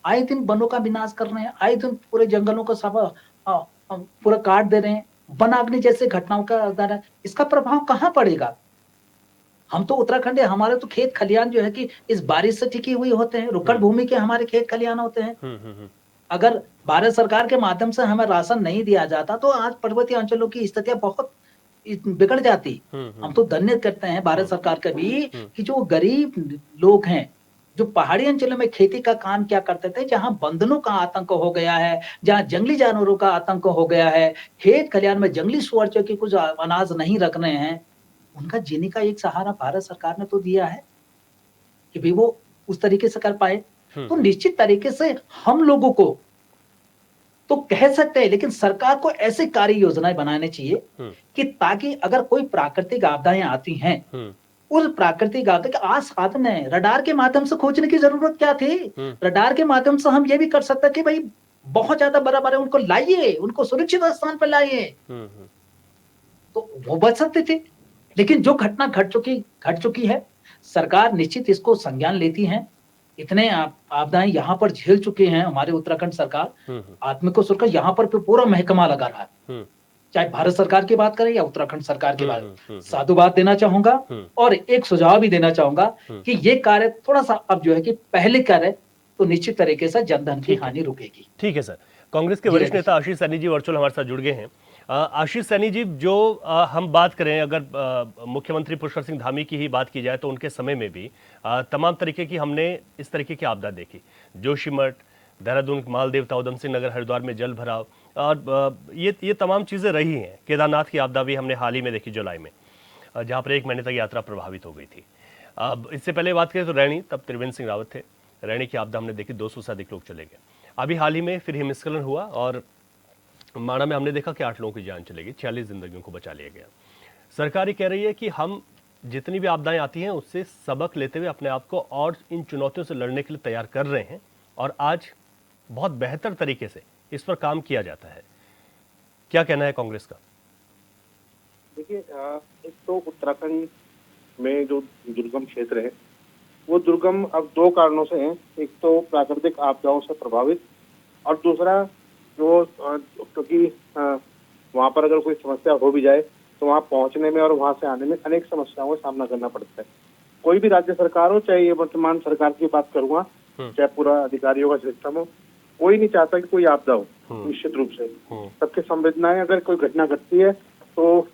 Speaker 4: आए दिन वनों का विनाश कर रहे हैं, आए दिन पूरे जंगलों को सब पूरा काट दे रहे हैं, वनाग्नि जैसे घटनाओं का इसका प्रभाव कहाँ पड़ेगा? हम तो उत्तराखंड है, हमारे तो खेत खलियान जो है कि इस बारिश से टिकी हुई होते हैं, रुकड़ भूमि के हमारे खेत खलियान होते हैं। अगर भारत सरकार के माध्यम से हमें राशन नहीं दिया जाता तो आज पर्वतीय अंचलों की स्थितियां बहुत बिगड़ जाती। हम तो धन्य करते हैं भारत सरकार का भी कि जो गरीब लोग हैं, जो पहाड़ी अंचलों में खेती का काम क्या करते थे, जहां बंधनों का आतंक हो गया है, जहां जंगली जानवरों का आतंक हो गया है, खेत खलियान में जंगली सुअर जो कि कुछ अनाज नहीं रख रहे हैं, उनका जीने का एक सहारा भारत सरकार ने तो दिया है कि भाई वो उस तरीके से कर पाए। तो निश्चित तरीके से हम लोगों को तो कह सकते हैं, लेकिन सरकार को ऐसे कार्य योजनाएं बनाने चाहिए कि ताकि अगर कोई प्राकृतिक आपदाएं आती हैं, उस प्राकृतिक आपदा के आज साधन है, रडार के माध्यम से खोजने की जरूरत क्या थी? रडार के माध्यम से हम ये भी कर सकते हैं कि भाई बहुत ज्यादा बराबर है, उनको लाइए, उनको सुरक्षित स्थान पर लाइए, तो वो बच सकते थे। लेकिन जो घटना घट चुकी है, सरकार निश्चित इसको संज्ञान लेती है। इतने आपदाएं यहाँ पर झेल चुके हैं हमारे उत्तराखंड सरकार, आत्मिक सुरक्षा यहाँ पर पूरा महकमा लगा रहा है, चाहे भारत सरकार की बात करें या उत्तराखंड सरकार की बात। साधुवाद देना चाहूंगा और एक सुझाव भी देना चाहूंगा कि ये कार्य थोड़ा सा अब जो है कि पहले करे तो निश्चित तरीके से जनधन की हानि रुकेगी।
Speaker 1: ठीक है सर। कांग्रेस के वरिष्ठ नेता आशीष सैनी जी वर्चुअल हमारे साथ जुड़ गए हैं। आशीष सैनी जी, जो हम बात करें, अगर मुख्यमंत्री पुष्कर सिंह धामी की ही बात की जाए तो उनके समय में भी तमाम तरीके की हमने इस तरीके की आपदा देखी। जोशीमठ, देहरादून मालदेवता, उधम सिंह नगर, हरिद्वार में जल भराव, और ये तमाम चीज़ें रही हैं। केदारनाथ की आपदा भी हमने हाल ही में देखी जुलाई में, जहाँ पर 1 महीने तक यात्रा प्रभावित हो गई थी। अब इससे पहले बात करें तो रैणी, तब त्रिवेंद्र सिंह रावत थे। रैणी की आपदा हमने देखी, 200 से अधिक लोग चले गए। अभी हाल ही में फिर हिमस्खलन हुआ और माणा में हमने देखा कि 8 लोगों की जान चली गई, 46 जिंदगियों को बचा लिया गया। सरकार ये कह रही है कि हम जितनी भी आपदाएं आती हैं उससे सबक लेते हुए अपने आप को और इन चुनौतियों से लड़ने के लिए तैयार कर रहे हैं, और आज बहुत बेहतर तरीके से इस पर काम किया जाता है। क्या कहना है कांग्रेस का?
Speaker 5: देखिए, एक तो उत्तराखंड में जो दुर्गम क्षेत्र है वो दुर्गम अब 2 कारणों से है। एक तो प्राकृतिक आपदाओं से प्रभावित, और दूसरा जो क्योंकि वहाँ पर अगर कोई समस्या हो भी जाए तो वहाँ पहुँचने में और वहाँ से आने में अनेक समस्याओं का सामना करना पड़ता है। कोई भी राज्य सरकार हो, चाहे ये वर्तमान सरकार की बात करूंगा, चाहे पूरा अधिकारियों का सिस्टम हो, कोई नहीं चाहता कि कोई आपदा हो। निश्चित रूप से सबकी संवेदनाएं अगर कोई घटना घटती है तो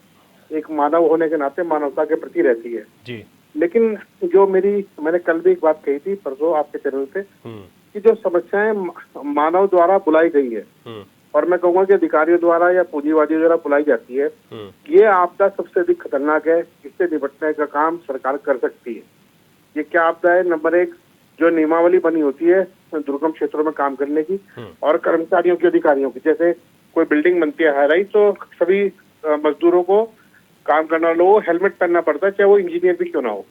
Speaker 5: एक मानव होने के नाते मानवता के प्रति रहती है
Speaker 1: जी।
Speaker 5: लेकिन जो मैंने कल भी एक बात कही थी, परसों आपके चैनल पे, कि जो समस्याएं मानव द्वारा बुलाई गई है, और मैं कहूँगा कि अधिकारियों द्वारा या पूंजीवादियों द्वारा बुलाई जाती है, ये आपदा सबसे अधिक खतरनाक है। इससे निपटने का काम सरकार कर सकती है। ये क्या आपदा है? नंबर 1, जो नियमावली बनी होती है दुर्गम क्षेत्रों में काम करने की, और कर्मचारियों की, अधिकारियों की। जैसे कोई बिल्डिंग बनती है हाई राइज, तो सभी मजदूरों को, काम करने वालों को हेलमेट पहनना पड़ता है, चाहे वो इंजीनियर भी क्यों ना हो।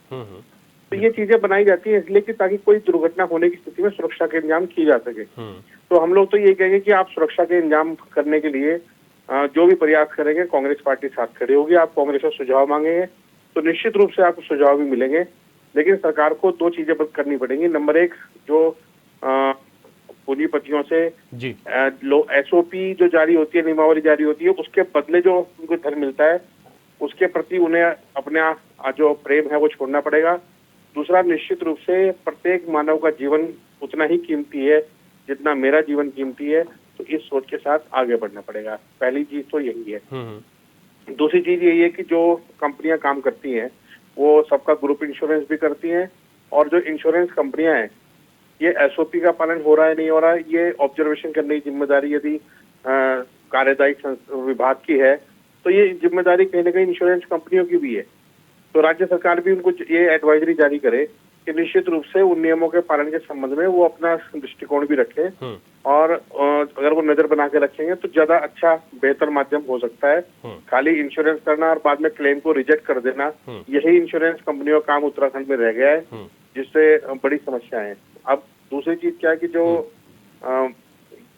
Speaker 5: तो ये चीजें बनाई जाती है इसलिए कि ताकि कोई दुर्घटना होने की स्थिति में सुरक्षा के इंतजाम किए जा सके। तो हम लोग तो ये कहेंगे कि आप सुरक्षा के इंतजाम करने के लिए जो भी प्रयास करेंगे, कांग्रेस पार्टी साथ खड़ी होगी। आप कांग्रेस से सुझाव मांगेंगे तो निश्चित रूप से आपको सुझाव भी मिलेंगे, लेकिन सरकार को 2 चीजें बंद करनी पड़ेंगी। नंबर 1, जो पूंजीपतियों से SOP जो जारी होती है, नियमावली जारी होती है, उसके बदले जो उनको धन मिलता है उसके प्रति उन्हें अपना जो प्रेम है वो छोड़ना पड़ेगा। दूसरा, निश्चित रूप से प्रत्येक मानव का जीवन उतना ही कीमती है जितना मेरा जीवन कीमती है, तो इस सोच के साथ आगे बढ़ना पड़ेगा। पहली चीज तो यही है। दूसरी चीज यही है कि जो कंपनियां काम करती हैं वो सबका ग्रुप इंश्योरेंस भी करती हैं, और जो इंश्योरेंस कंपनियां हैं ये एसओपी का पालन हो रहा है नहीं हो रहा है, ये ऑब्जर्वेशन करने की जिम्मेदारी यदि कार्यदायी विभाग की है, तो ये जिम्मेदारी कहीं ना कहीं इंश्योरेंस कंपनियों की भी है। तो राज्य सरकार भी उनको ये एडवाइजरी जारी करे कि निश्चित रूप से उन नियमों के पालन के संबंध में वो अपना दृष्टिकोण भी रखें, और अगर वो नजर बना के रखेंगे तो ज्यादा अच्छा बेहतर माध्यम हो सकता है। खाली इंश्योरेंस करना और बाद में क्लेम को रिजेक्ट कर देना, यही इंश्योरेंस कंपनियों का काम उत्तराखंड में रह गया है, जिससे बड़ी समस्या है। अब दूसरी चीज क्या है कि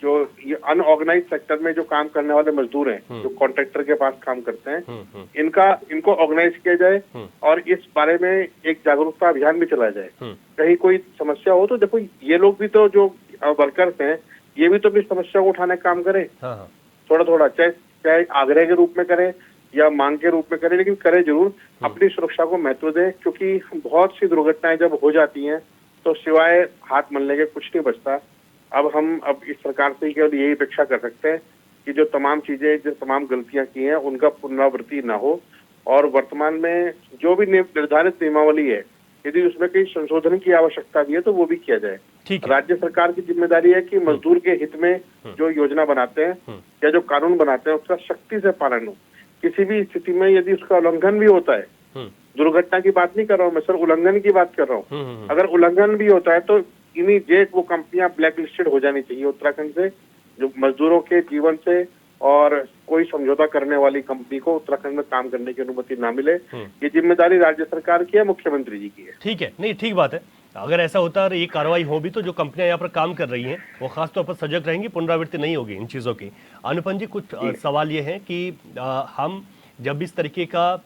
Speaker 5: जो ये अनऑर्गेनाइज सेक्टर में जो काम करने वाले मजदूर हैं, जो कॉन्ट्रैक्टर के पास काम करते हैं, इनको ऑर्गेनाइज किया जाए और इस बारे में एक जागरूकता अभियान भी चलाया जाए। कहीं कोई समस्या हो तो देखो, ये लोग भी तो जो वर्कर्स हैं, ये भी तो अपनी समस्या को उठाने का काम करें, थोड़ा थोड़ा, चाहे आग्रह के रूप में करें या मांग के रूप में करें, लेकिन करें जरूर। अपनी सुरक्षा को महत्व दें, क्योंकि बहुत सी दुर्घटनाएं जब हो जाती हैं तो सिवाय हाथ मलने के कुछ नहीं बचता। अब इस सरकार से केवल यही अपेक्षा कर सकते हैं कि जो तमाम चीजें, जो तमाम गलतियां की हैं, उनका पुनरावृत्ति ना हो, और वर्तमान में जो भी निर्धारित नियमावली है, यदि उसमें कहीं संशोधन की आवश्यकता भी है तो वो भी किया जाए। राज्य सरकार की जिम्मेदारी है कि मजदूर के हित में जो योजना बनाते हैं या जो कानून बनाते हैं उसका सख्ती से पालन हो। किसी भी स्थिति में यदि उसका उल्लंघन भी होता है, दुर्घटना की बात नहीं कर रहा हूँ मैं सर, उल्लंघन की बात कर रहा हूँ, अगर उल्लंघन भी होता है तो इमीडिएट वो कंपनियां ब्लैक लिस्टेड हो जानी चाहिए उत्तराखंड से, जो मजदूरों के जीवन से, और कोई समझौता करने वाली कंपनी को उत्तराखंड में काम करने की अनुमति ना मिले। ये जिम्मेदारी राज्य सरकार की है, मुख्यमंत्री जी की है।
Speaker 1: ठीक है, नहीं ठीक बात है। अगर ऐसा होता है, ये कार्रवाई हो भी, तो जो कंपनियां यहाँ पर काम कर रही हैं वो खासतौर पर सजग रहेंगी, पुनरावृत्ति नहीं होगी इन चीज़ों की। अनुपम जी, कुछ सवाल ये है कि हम जब इस तरीके का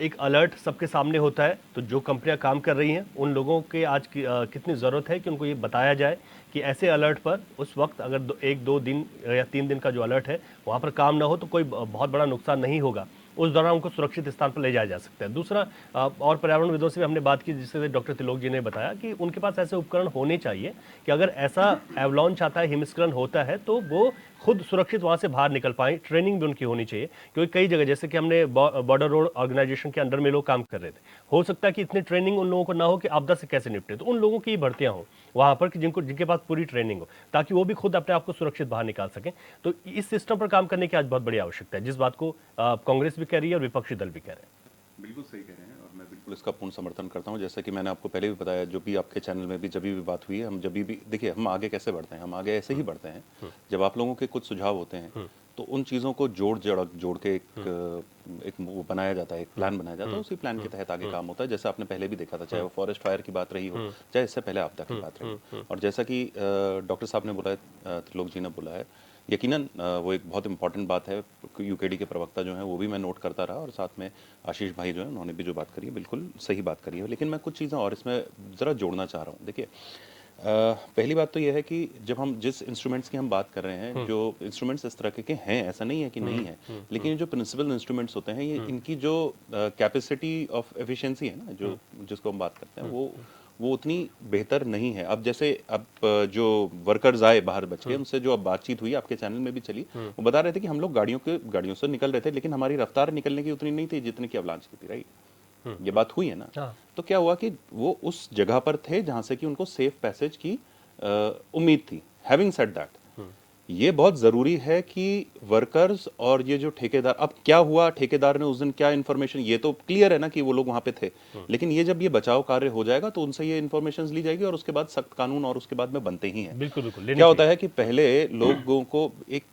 Speaker 1: एक अलर्ट सबके सामने होता है तो जो कंपनियां काम कर रही हैं उन लोगों के आज कितनी ज़रूरत है कि उनको ये बताया जाए कि ऐसे अलर्ट पर उस वक्त अगर 1-2 दिन या 3 दिन का जो अलर्ट है वहाँ पर काम ना हो तो कोई बहुत बड़ा नुकसान नहीं होगा, उस दौरान उनको सुरक्षित स्थान पर ले जाया जा सकता है। दूसरा, और पर्यावरणविदों से भी हमने बात की, जिससे डॉक्टर तिलोक जी ने बताया कि उनके पास ऐसे उपकरण होने चाहिए कि अगर ऐसा एवलॉन्च आता है, हिमस्खलन होता है, तो वो खुद सुरक्षित वहाँ से बाहर निकल पाएं। ट्रेनिंग भी उनकी होनी चाहिए, क्योंकि कई जगह जैसे कि हमने बॉर्डर रोड ऑर्गेनाइजेशन के अंडर में लोग काम कर रहे थे, हो सकता है कि इतनी ट्रेनिंग उन लोगों को ना हो कि आपदा से कैसे निपटे, तो उन लोगों की भर्तियां हों वहाँ पर कि जिनके पास पूरी ट्रेनिंग हो, ताकि वो भी खुद अपने आप को सुरक्षित बाहर निकाल सकें। तो इस सिस्टम पर काम करने की आज बहुत बड़ी आवश्यकता है, जिस बात को कांग्रेस भी कह रही है और विपक्षी दल भी कह रहे हैं।
Speaker 3: बिल्कुल सही कह रहे हैं, और मैं बिल्कुल इसका पूर्ण समर्थन करता हूं। जैसा कि मैंने आपको पहले भी बताया, जो भी आपके चैनल में भी जब भी बात हुई है, हम जब भी देखिए, हम आगे कैसे बढ़ते हैं, हम आगे ऐसे ही बढ़ते हैं जब आप लोगों के कुछ सुझाव होते हैं तो उन चीज़ों को जोड़ के एक वो बनाया जाता है, एक प्लान बनाया जाता है, उसी प्लान के तहत आगे काम होता है। जैसा आपने पहले भी देखा था, चाहे वो फॉरेस्ट फायर की बात रही हो, चाहे इससे पहले आपदा की बात रही हो, और जैसा कि डॉक्टर साहब ने बोला है, त्रिलोक जी ने बोला है, यकीनन वो एक बहुत इंपॉर्टेंट बात है। यूकेडी के प्रवक्ता जो हैं वो भी मैं नोट करता रहा, और साथ में आशीष भाई जो हैं उन्होंने भी जो बात करी है बिल्कुल सही बात करी है। लेकिन मैं कुछ चीज़ें और इसमें ज़रा जोड़ना चाह रहा हूँ। देखिए, पहली बात तो यह है कि जब हम जिस इंस्ट्रूमेंट्स की हम बात कर रहे हैं, जो इंस्ट्रूमेंट्स इस तरह के हैं, ऐसा नहीं है कि नहीं है, लेकिन जो प्रिंसिपल इंस्ट्रूमेंट्स होते हैं, ये इनकी जो कैपेसिटी ऑफ एफिशिएंसी है ना, जो जिसको हम बात करते हैं, वो उतनी बेहतर नहीं है। अब जैसे अब जो वर्कर्स आए बाहर बच के, उनसे जो अब बातचीत हुई, आपके चैनल में भी चली, वो बता रहे थे कि हम लोग गाड़ियों से निकल रहे थे, लेकिन हमारी रफ्तार निकलने की उतनी नहीं थी जितनी की अवलांच की थी, राइट? ये बात हुई है ना। तो क्या हुआ कि वो उस जगह पर थे जहां से कि उनको सेफ पैसेज की उम्मीद थी। हैविंग सेड दैट, ये बहुत जरूरी है कि वर्कर्स और ये जो ठेकेदार, अब क्या हुआ, ठेकेदार ने उस दिन क्या इन्फॉर्मेशन, ये तो क्लियर है ना कि वो लोग वहां पे थे, लेकिन ये जब ये बचाव कार्य हो जाएगा तो उनसे ये इन्फॉर्मेशन ली जाएगी और उसके बाद सख्त कानून और उसके बाद में बनते ही हैं।
Speaker 1: बिल्कुल बिल्कुल।
Speaker 3: क्या होता है कि पहले लोगों को एक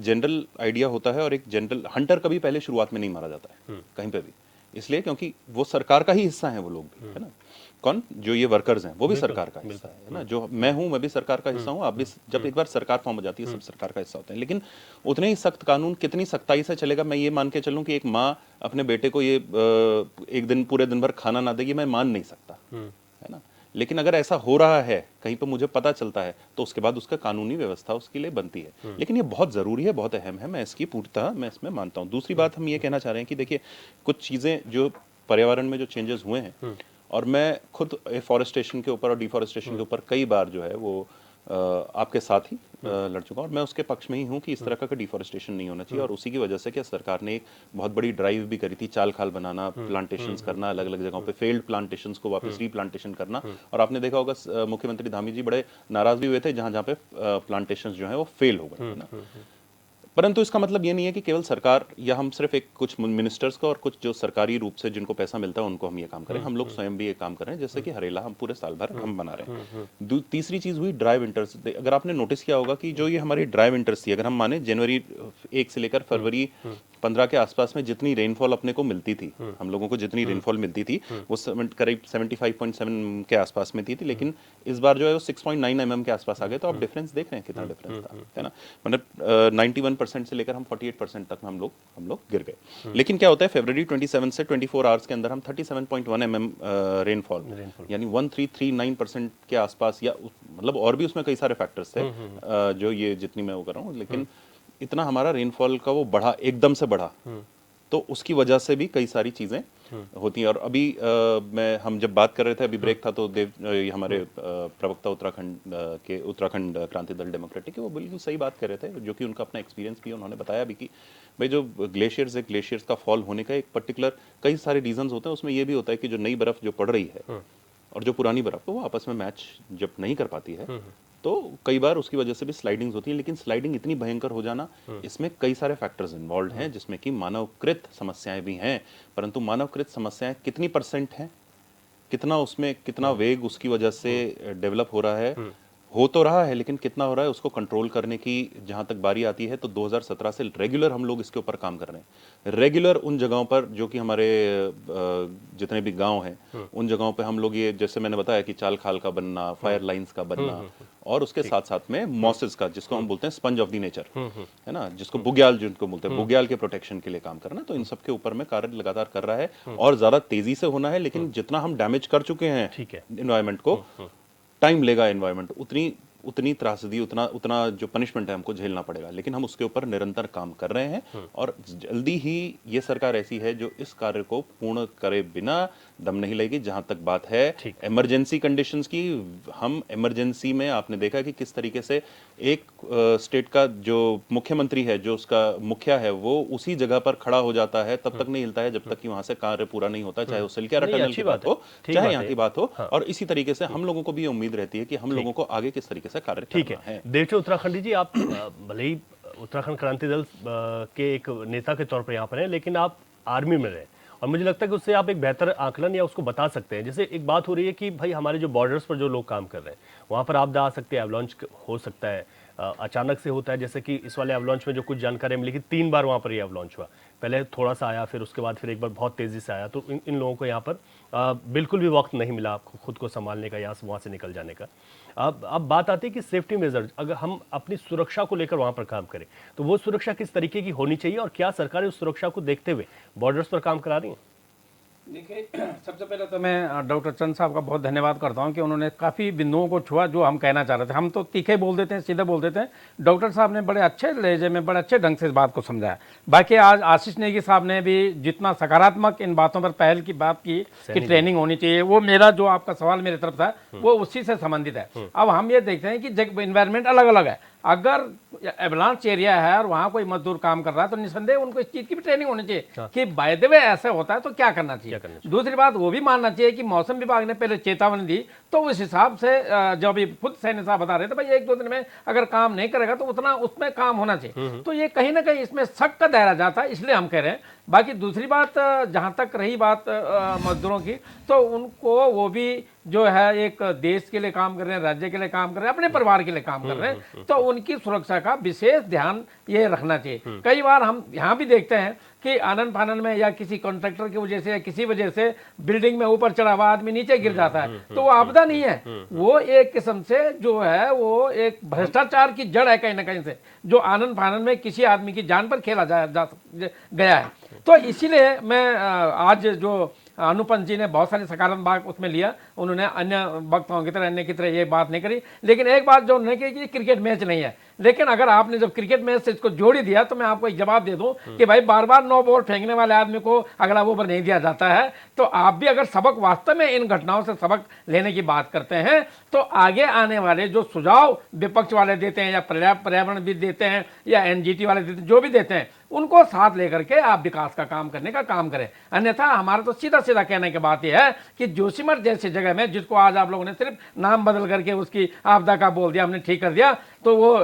Speaker 3: जनरल आइडिया होता है, और एक जनरल हंटर कभी पहले शुरुआत में नहीं मारा जाता है कहीं पे भी, इसलिए क्योंकि वो सरकार का ही हिस्सा है वो लोग भी, है ना। कौन? जो ये वर्कर्स हैं वो भी सरकार का हिस्सा है ना। जो मैं हूं, मैं भी सरकार का हिस्सा हूं, आप भी। जब एक बार सरकार फॉर्म हो जाती है, सब सरकार का हिस्सा होते हैं। लेकिन उतने ही सख्त कानून कितनी सख्ताई से चलेगा, मैं ये मान के चलूं कि एक माँ अपने बेटे को ये एक दिन पूरे दिन भर खाना ना देगी, मैं मान नहीं सकता, है ना। लेकिन अगर ऐसा हो रहा है, कहीं पर मुझे पता चलता है, तो उसके बाद उसका कानूनी व्यवस्था उसके लिए बनती है। लेकिन ये बहुत ज़रूरी है, बहुत अहम है, मैं इसकी पूर्णतः मैं इसमें मानता हूँ। दूसरी बात हम ये कहना चाह रहे हैं कि देखिए, कुछ चीज़ें जो पर्यावरण में जो चेंजेस हुए हैं, और मैं खुद एफॉरेस्टेशन के ऊपर और डिफॉरेस्टेशन के ऊपर कई बार जो है वो आपके साथ ही लड़ चुका हूं और मैं उसके पक्ष में ही हूं कि इस तरह का डिफॉरेस्टेशन नहीं होना चाहिए। और उसी की वजह से क्या सरकार ने एक बहुत बड़ी ड्राइव भी करी थी, चाल खाल बनाना, प्लांटेशंस करना, अलग अलग जगहों पे फेल्ड प्लांटेशंस को वापस रीप्लांटेशन करना। और आपने देखा होगा मुख्यमंत्री धामी जी बड़े नाराज भी हुए थे जहां जहां पे प्लांटेशंस जो है वो फेल हो गए ना। परंतु इसका मतलब ये नहीं है कि केवल सरकार या हम सिर्फ एक कुछ मिनिस्टर्स का और कुछ जो सरकारी रूप से जिनको पैसा मिलता है उनको हम ये काम करें। हम लोग स्वयं भी ये काम कर रहे हैं, जैसे कि हरेला हम पूरे साल भर हम बना रहे हैं। तीसरी चीज हुई ड्राई विंटर्स। अगर आपने नोटिस किया होगा कि जो ये हमारी ड्राई विंटर्स थी, अगर हम माने जनवरी 1 से लेकर फरवरी 15 के आसपास में जितनी रेनफॉल अपने को मिलती थी, हम लोगों को जितनी रेनफॉल मिलती थी वो करीब 75.7 के आसपास में थी, लेकिन इस बार जो है वो 6.9 mm के आसपास आ गए। तो आप डिफरेंस देख रहे हैं कितना डिफरेंस था, है ना। मतलब 91% से लेकर हम 48% तक हम लोग गिर गए। लेकिन क्या होता है, फरवरी 27 से 24 आवर्स के अंदर हम 37.1 mm रेनफॉल यानी 1339% के आसपास, या मतलब और भी उसमें कई सारे फैक्टर्स थे जो ये जितनी मैं वो कर रहा हूँ, लेकिन इतना हमारा रेनफॉल का वो बढ़ा, एकदम से बढ़ा। तो उसकी वजह से भी कई सारी चीजें होती हैं। और अभी हम जब बात कर रहे थे, अभी ब्रेक था, तो ये हमारे प्रवक्ता उत्तराखंड क्रांति दल डेमोक्रेटिक, वो बिल्कुल सही बात कर रहे थे, जो कि उनका अपना एक्सपीरियंस भी उन्होंने बताया भी कि भाई जो ग्लेशियर्स का फॉल होने का एक पर्टिकुलर कई सारे रीजंस होते हैं। उसमें ये भी होता है कि जो नई बर्फ जो पड़ रही है और जो पुरानी बर्फ वो आपस में मैच जब नहीं कर पाती है तो कई बार उसकी वजह से भी स्लाइडिंग्स होती हैं। लेकिन स्लाइडिंग इतनी भयंकर हो जाना, इसमें कई सारे फैक्टर्स इन्वॉल्व हैं, जिसमें कि मानवकृत समस्याएं भी हैं। परंतु मानवकृत समस्याएं कितनी % हैं, कितना उसमें कितना वेग उसकी वजह से डेवलप हो रहा है, हो तो रहा है, लेकिन कितना हो रहा है उसको कंट्रोल करने की जहां तक बारी आती है, तो 2017 से रेगुलर हम लोग इसके ऊपर काम कर रहे हैं। रेगुलर उन जगहों पर जो कि हमारे जितने भी गांव हैं उन जगहों पे हम लोग ये, जैसे मैंने बताया कि चाल खाल का बनना, फायर लाइंस का बनना, और उसके साथ साथ में मॉसेस का, जिसको हम बोलते हैं स्पंज ऑफ द नेचर, है ना, जिसको बुग्याल जिनको बोलते हैं, बुग्याल के प्रोटेक्शन के लिए काम करना। तो इन सब के ऊपर में कार्य लगातार कर रहा है और ज्यादा तेजी से होना है। लेकिन जितना हम डैमेज कर चुके हैं एनवायरमेंट को, टाइम लेगा एनवायरनमेंट, उतनी त्रासदी, उतना जो पनिशमेंट है हमको झेलना पड़ेगा। लेकिन हम उसके ऊपर निरंतर काम कर रहे हैं और जल्दी ही ये सरकार ऐसी है जो इस कार्य को पूर्ण करे बिना दम नहीं लेगी। जहां तक बात है इमरजेंसी कंडीशंस की, हम इमरजेंसी में आपने देखा कि किस तरीके से एक स्टेट का जो मुख्यमंत्री है, जो उसका मुखिया है, वो उसी जगह पर खड़ा हो जाता है, तब तक नहीं हिलता है जब तक कि वहां से कार्य पूरा नहीं होता, चाहे वो सिलक्यारा टनल की बात हो, चाहे यहाँ की बात हो। और इसी तरीके से हम लोगों को भी उम्मीद रहती है कि हम लोगों को आगे किस तरीके से कार्य करना है।
Speaker 1: देवचंद उत्तराखंडी जी, आप भले ही उत्तराखंड क्रांति दल के एक नेता के तौर पर यहाँ पर हैं, लेकिन आप आर्मी में रहे और मुझे लगता है कि उससे आप एक बेहतर आकलन या उसको बता सकते हैं। जैसे एक बात हो रही है कि भाई हमारे जो बॉर्डर्स पर जो लोग काम कर रहे हैं वहाँ पर आपदा आ सकती है, एवलॉन्च हो सकता है, अचानक से होता है। जैसे कि इस वाले एवलॉन्च में जो कुछ जानकारी मिली कि 3 बार वहाँ पर ये एवलॉन्च हुआ, पहले थोड़ा सा आया, फिर उसके बाद फिर एक बार बहुत तेज़ी से आया। तो इन लोगों को यहाँ पर बिल्कुल भी वक्त नहीं मिला आपको खुद को संभालने का या वहाँ से निकल जाने का। अब बात आती है कि सेफ्टी मेजर, अगर हम अपनी सुरक्षा को लेकर वहाँ पर काम करें तो वो सुरक्षा किस तरीके की होनी चाहिए और क्या सरकारें उस सुरक्षा को देखते हुए बॉर्डर्स पर काम करा रही हैं?
Speaker 2: देखिए, सबसे पहले तो मैं डॉक्टर चंद साहब का बहुत धन्यवाद करता हूं कि उन्होंने काफ़ी बिंदुओं को छुआ जो हम कहना चाह रहे थे। हम तो तीखे बोल देते हैं, सीधे बोल देते हैं। डॉक्टर साहब ने बड़े अच्छे लहजे में, बड़े अच्छे ढंग से इस बात को समझाया। बाकी आज आशीष नेगी साहब ने भी जितना सकारात्मक इन बातों पर पहल की बात की कि ट्रेनिंग होनी चाहिए, वो मेरा जो आपका सवाल मेरी तरफ था वो उसी से संबंधित है। अब हम ये देखते हैं कि जब इन्वायरमेंट अलग अलग है, अगर एवलांच एरिया है और वहाँ कोई मजदूर काम कर रहा है तो निसंदेह उनको इस चीज़ की भी ट्रेनिंग होनी चाहिए कि बाय द वे ऐसा होता है तो क्या करना चाहिए। दूसरी बात वो भी मानना चाहिए कि मौसम विभाग ने पहले चेतावनी दी तो उस हिसाब से, जो अभी खुद सैन्य साहब बता रहे थे भाई 1-2 दिन में अगर काम नहीं करेगा तो उतना उसमें काम होना चाहिए। तो ये कहीं ना कहीं इसमें शक का दायरा जाता है, इसलिए हम कह रहे हैं। बाकी दूसरी बात, जहाँ तक रही बात मजदूरों की, तो उनको वो भी जो है एक देश के लिए काम कर रहे हैं, राज्य के लिए काम कर रहे हैं, अपने परिवार के लिए काम कर रहे हैं, तो उनकी सुरक्षा का विशेष ध्यान ये रखना चाहिए। कई बार हम यहाँ भी देखते हैं कि आनन फानन में या किसी कॉन्ट्रैक्टर की वजह से या किसी वजह से बिल्डिंग में ऊपर चढ़ा हुआ आदमी नीचे गिर जाता है, तो वो आपदा नहीं है, वो एक किस्म से जो है वो एक भ्रष्टाचार की जड़ है कहीं ना कहीं से, जो आनन फानन में किसी आदमी की जान पर खेला गया है। तो इसीलिए मैं आज जो अनुपम जी ने बहुत सारे सकारात्मक बात उसमें लिया, उन्होंने अन्य वक्ताओं की तरह, अन्य की तरह ये बात नहीं करी। लेकिन एक बात जो उन्होंने कही कि क्रिकेट मैच नहीं है, लेकिन अगर आपने जब क्रिकेट मैच से इसको जोड़ ही दिया तो मैं आपको एक जवाब दे दूं कि भाई बार बार 9 बॉल फेंकने वाले आदमी को अगला ओवर नहीं दिया जाता है। तो आप भी अगर सबक वास्तव में इन घटनाओं से सबक लेने की बात करते हैं तो आगे आने वाले जो सुझाव विपक्ष वाले देते हैं या पर्यावरणविद देते हैं या एनजीटी वाले देते हैं, जो भी देते हैं, उनको साथ लेकर के आप विकास का काम करने का काम करें। अन्यथा हमारा तो सीधा सीधा कहने की बात यह है कि जोशीमठ जैसी जगह में, जिसको आज आप लोगों ने सिर्फ नाम बदल करके उसकी आपदा का बोल दिया, हमने ठीक कर दिया, तो वो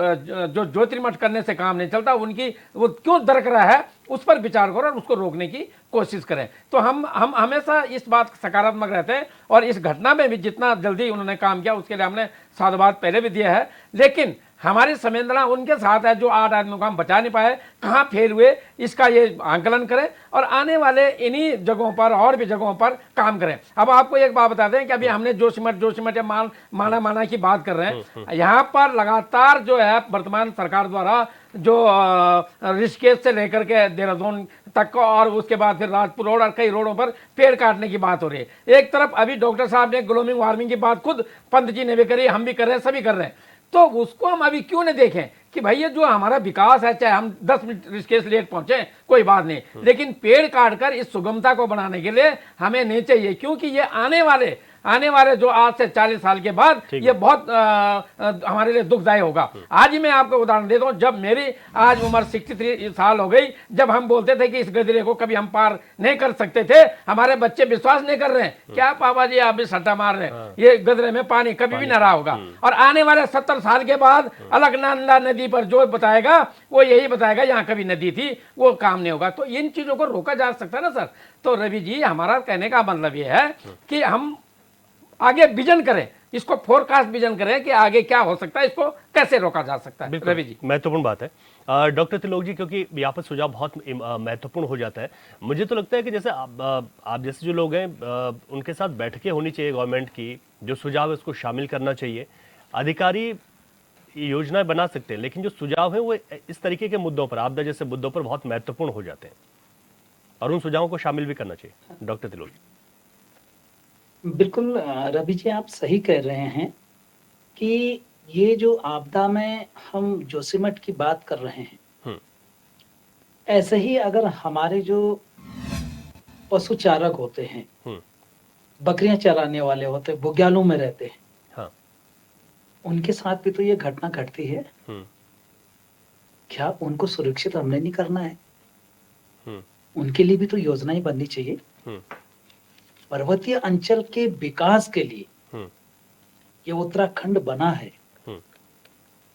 Speaker 2: जो ज्योतिर्मठ करने से काम नहीं चलता, उनकी वो क्यों दरक रहा है उस पर विचार करो और उसको रोकने की कोशिश करें। तो हम हमेशा इस बात सकारात्मक रहते हैं और इस घटना में भी जितना जल्दी उन्होंने काम किया उसके लिए हमने साधुवाद पहले भी दिया है। लेकिन हमारी संवेदना उनके साथ है जो 8 आदमियों को हम बचा नहीं पाए, कहाँ फेल हुए, इसका ये आंकलन करें और आने वाले इन्हीं जगहों पर और भी जगहों पर काम करें। अब आपको एक बात बता दें कि अभी हमने जोशीमठ या माना की बात कर रहे हैं, यहाँ पर लगातार जो है वर्तमान सरकार द्वारा जो ऋषिकेश से लेकर के देहरादून तक और उसके बाद फिर राजपुर रोड और कई रोडों पर पेड़ काटने की बात हो रही है। एक तरफ अभी डॉक्टर साहब ने ग्लोबल वार्मिंग की बात खुद पंत जी ने भी करी, हम भी कर रहे हैं, सभी कर रहे हैं, तो उसको हम अभी क्यों नहीं देखें कि भाई ये जो हमारा विकास है, चाहे हम 10 मिनट ऋषिकेश लेट पहुंचे कोई बात नहीं, लेकिन पेड़ काटकर इस सुगमता को बढ़ाने के लिए हमें नहीं चाहिए, क्योंकि ये आने वाले जो आज से 40 साल के बाद ये बहुत हमारे लिए दुखदायी होगा। आज ही मैं आपको उदाहरण देता हूँ, जब मेरी आज उम्र 63 साल हो गई, जब हम बोलते थे कि इस गदरे को कभी हम पार नहीं कर सकते थे, हमारे बच्चे विश्वास नहीं कर रहे हैं, क्या पापा जी आप भी सट्टा मार रहे हैं, ये गदरे में पानी कभी भी ना रहा होगा। और आने वाले 70 साल के बाद अलकनंदा नदी पर जो बताएगा वो यही बताएगा यहाँ कभी नदी थी, वो काम नहीं होगा। तो इन चीजों को रोका जा सकता है ना सर। तो रवि जी, हमारा कहने का मतलब ये है कि हम आगे विजन करें, इसको फोरकास्ट विजन करें कि आगे क्या हो सकता है, इसको कैसे रोका जा सकता है। रवि जी,
Speaker 1: महत्वपूर्ण बात है। डॉक्टर त्रिलोक जी, क्योंकि यहाँ पर सुझाव बहुत महत्वपूर्ण हो जाता है, मुझे तो लगता है कि जैसे आप जैसे जो लोग हैं उनके साथ बैठकें होनी चाहिए गवर्नमेंट की, जो सुझाव है उसको शामिल करना चाहिए। अधिकारी योजनाएं बना सकते हैं, लेकिन जो सुझाव है वो इस तरीके के मुद्दों पर, आपदा जैसे मुद्दों पर बहुत महत्वपूर्ण हो जाते हैं और उन सुझावों को शामिल भी करना चाहिए। डॉक्टर त्रिलोक जी।
Speaker 4: बिल्कुल रवि जी, आप सही कह रहे हैं कि ये जो आपदा में हम जोशीमठ की बात कर रहे हैं, ऐसे ही अगर हमारे जो पशु चारक होते हैं, बकरियां चराने वाले होते हैं, बुग्यालों में रहते हैं,
Speaker 1: हाँ,
Speaker 4: उनके साथ भी तो ये घटना घटती है। क्या उनको सुरक्षित हमने नहीं करना है? उनके लिए भी तो योजनाएं बननी चाहिए। पर्वतीय अंचल के विकास के लिए ये उत्तराखंड बना है